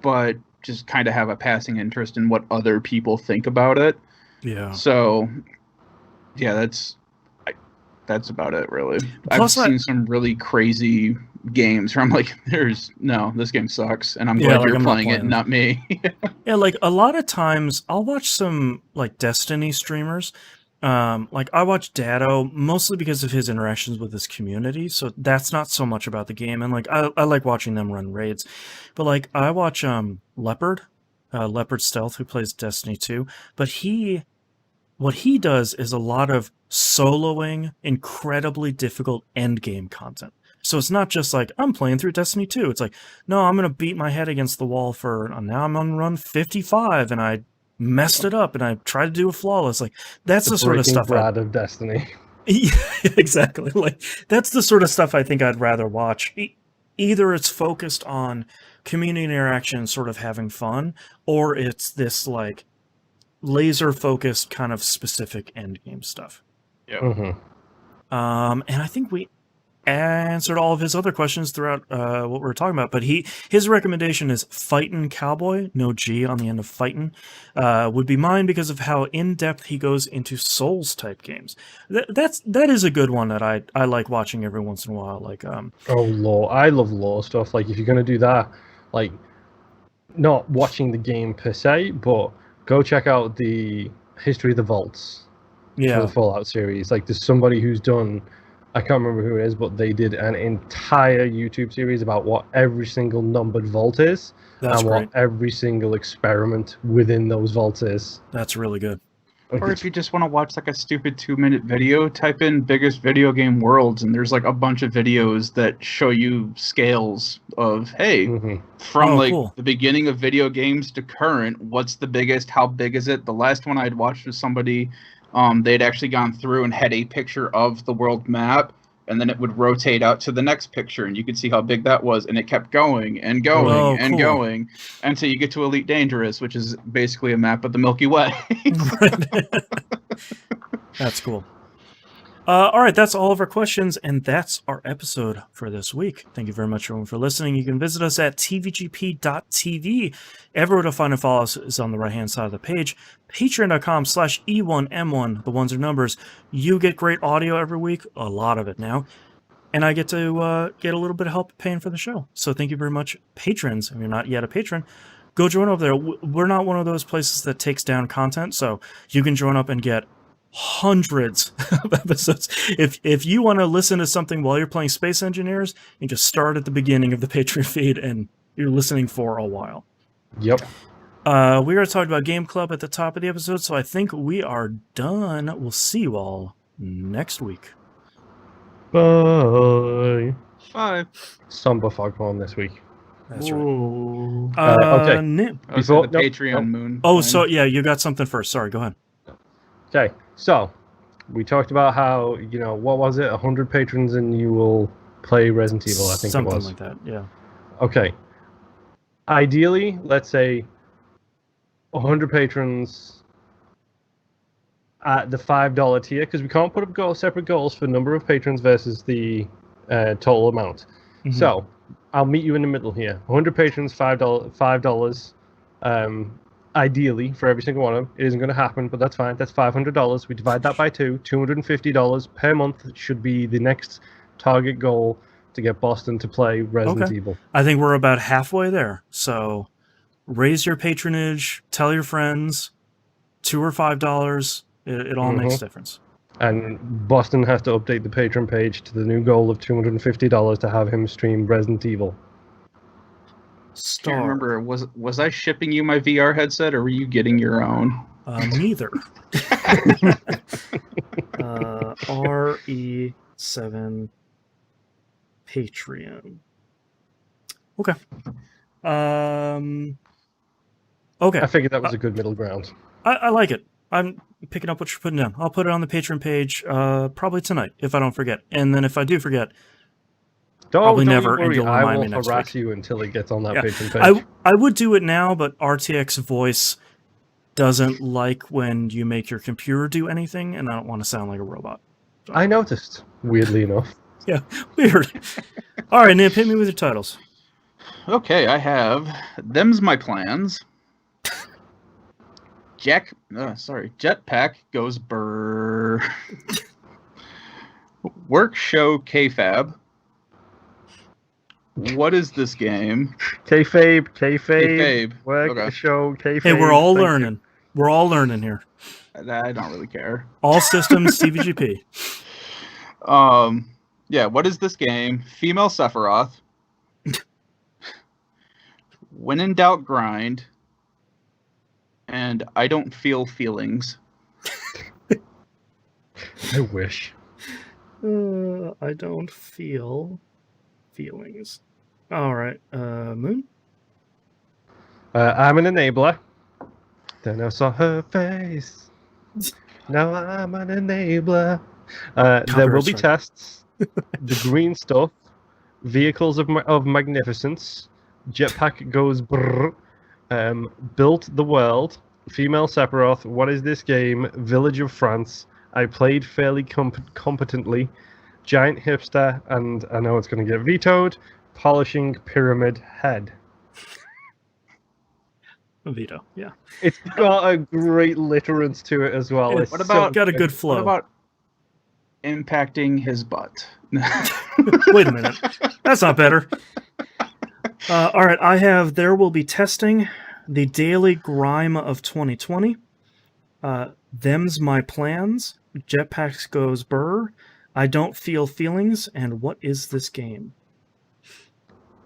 but just kind of have a passing interest in what other people think about it. Yeah. So, yeah, that's about it, really. Plus I've seen some really crazy games where I'm like, this game sucks, and I'm glad you're playing it, not me. Yeah, like a lot of times I'll watch some like Destiny streamers. Like I watch Dado mostly because of his interactions with his community, so that's not so much about the game. And like I like watching them run raids, but like I watch Leopard Stealth, who plays Destiny 2, but what he does is a lot of soloing incredibly difficult end game content. So it's not just like, I'm playing through Destiny 2. It's like, no, I'm going to beat my head against the wall now I'm on run 55 and I messed it up and I tried to do a flawless. Like, that's the sort of stuff of Destiny. Yeah, exactly. Like, that's the sort of stuff I think I'd rather watch. Either it's focused on community interaction, sort of having fun, or it's this like laser focused kind of specific end game stuff. Yeah. And I think we answered all of his other questions throughout what we were talking about, but his recommendation is Fightin' Cowboy, no G on the end of Fightin', would be mine because of how in-depth he goes into Souls type games. That is a good one that I like watching every once in a while. Like lore. I love lore stuff. Like if you're gonna do that, like not watching the game per se, but go check out the history of the vaults for the Fallout series. Like there's somebody who's done, I can't remember who it is, but they did an entire YouTube series about what every single numbered vault is. That's great. What every single experiment within those vaults is. That's really good. Or if you just want to watch like a stupid 2-minute video, type in biggest video game worlds, and there's like a bunch of videos that show you scales of, hey, from the beginning of video games to current, what's the biggest, how big is it? The last one I'd watched was somebody, they'd actually gone through and had a picture of the world map, and then it would rotate out to the next picture, and you could see how big that was, and it kept going and going going until you get to Elite Dangerous, which is basically a map of the Milky Way. That's cool. All right, that's all of our questions, and that's our episode for this week. Thank you very much, everyone, for listening. You can visit us at tvgp.tv. Everywhere to find and follow us is on the right-hand side of the page. Patreon.com/E1M1. The ones are numbers. You get great audio every week, a lot of it now, and I get to get a little bit of help paying for the show. So thank you very much, patrons. If you're not yet a patron, go join over there. We're not one of those places that takes down content, so you can join up and get hundreds of episodes. If you want to listen to something while you're playing Space Engineers, you just start at the beginning of the Patreon feed and you're listening for a while. Yep. We already talked about Game Club at the top of the episode, so I think we are done. We'll see you all next week. Bye. Bye. Somber Foghorn this week. That's right. Ooh. Okay. Nip. I was Before- in the Patreon moon. Oh, thing. so yeah, you got something first. Sorry, go ahead. Okay, so we talked about how, what was it? 100 patrons and you will play Resident Evil, I think Something it was. like that, yeah. Okay. Ideally, let's say 100 patrons at the $5 tier, because we can't put up separate goals for number of patrons versus the total amount. Mhm. So I'll meet you in the middle here. 100 patrons, $5. Ideally, for every single one of them. It isn't going to happen, but that's fine. That's $500. We divide that by 2. $250 per month should be the next target goal to get Boston to play Resident Evil. I think we're about halfway there. So raise your patronage, tell your friends, $2 or $5. It all makes a difference. And Boston has to update the patron page to the new goal of $250 to have him stream Resident Evil. Can't remember. Was I shipping you my VR headset, or were you getting your own? Neither. RE7 Patreon. Okay. Okay. I figured that was a good middle ground. I like it. I'm picking up what you're putting down. I'll put it on the Patreon page probably tonight if I don't forget. And then if I do forget, probably don't never, you worry, and you'll I remind will me next harass week. you until it gets on that Yeah. patron page. I would do it now, but RTX voice doesn't like when you make your computer do anything, and I don't want to sound like a robot. I noticed, weirdly enough. Yeah, weird. All right, Nip, hit me with your titles. Okay, I have Them's My Plans. Jetpack goes brrrr. Work show kayfabe. What is this game? Kayfabe. Work Okay. show kayfabe. Hey, we're all Thank you. learning. We're all learning here. I don't really care. All systems TVGP. Yeah, what is this game? Female Sephiroth. When in doubt, grind. And I don't feel feelings. I wish. I don't feel feelings. All right, Moon. I'm an enabler. Then I saw her face. Now I'm an enabler. There will be Copyright strike. tests. The green stuff. Vehicles of magnificence. Jetpack goes brrrr. Built the world. Female Sephiroth. What is this game? Village of France. I played fairly competently. Giant hipster, and I know it's going to get vetoed. Polishing pyramid head. Veto. Yeah. It's got a great literance to it as well. It's What about- Got a good flow. What about impacting his butt? Wait a minute. That's not better. All right, I have There Will Be Testing, The Daily Grime of 2020, Them's My Plans, Jetpacks Goes Brrrr, I Don't Feel Feelings, and What Is This Game?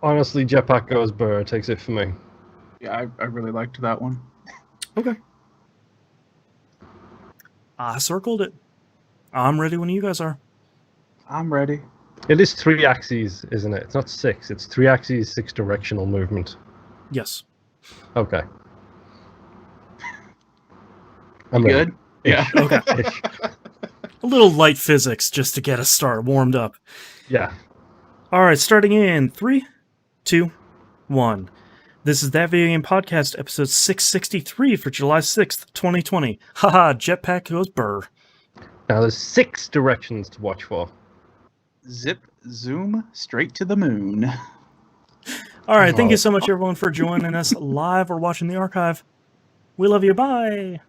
Honestly, Jetpack Goes Brrrr takes it for me. Yeah, I really liked that one. Okay. I circled it. I'm ready when you guys are. I'm ready. It is 3 axes, isn't it? It's not 6. It's 3 axes, 6 directional movement. Yes. Okay. I'm Good? ready. Yeah. Okay. Ish. A little light physics just to get us started, warmed up. Yeah. All right, starting in 3, 2, 1. This is That Video Game Podcast, episode 663 for July 6th, 2020. Haha, Jetpack Goes Brrrr. Now there's 6 directions to watch for. Zip, zoom, straight to the moon. All right, thank you so much, everyone, for joining us live or watching the archive. We love you. Bye.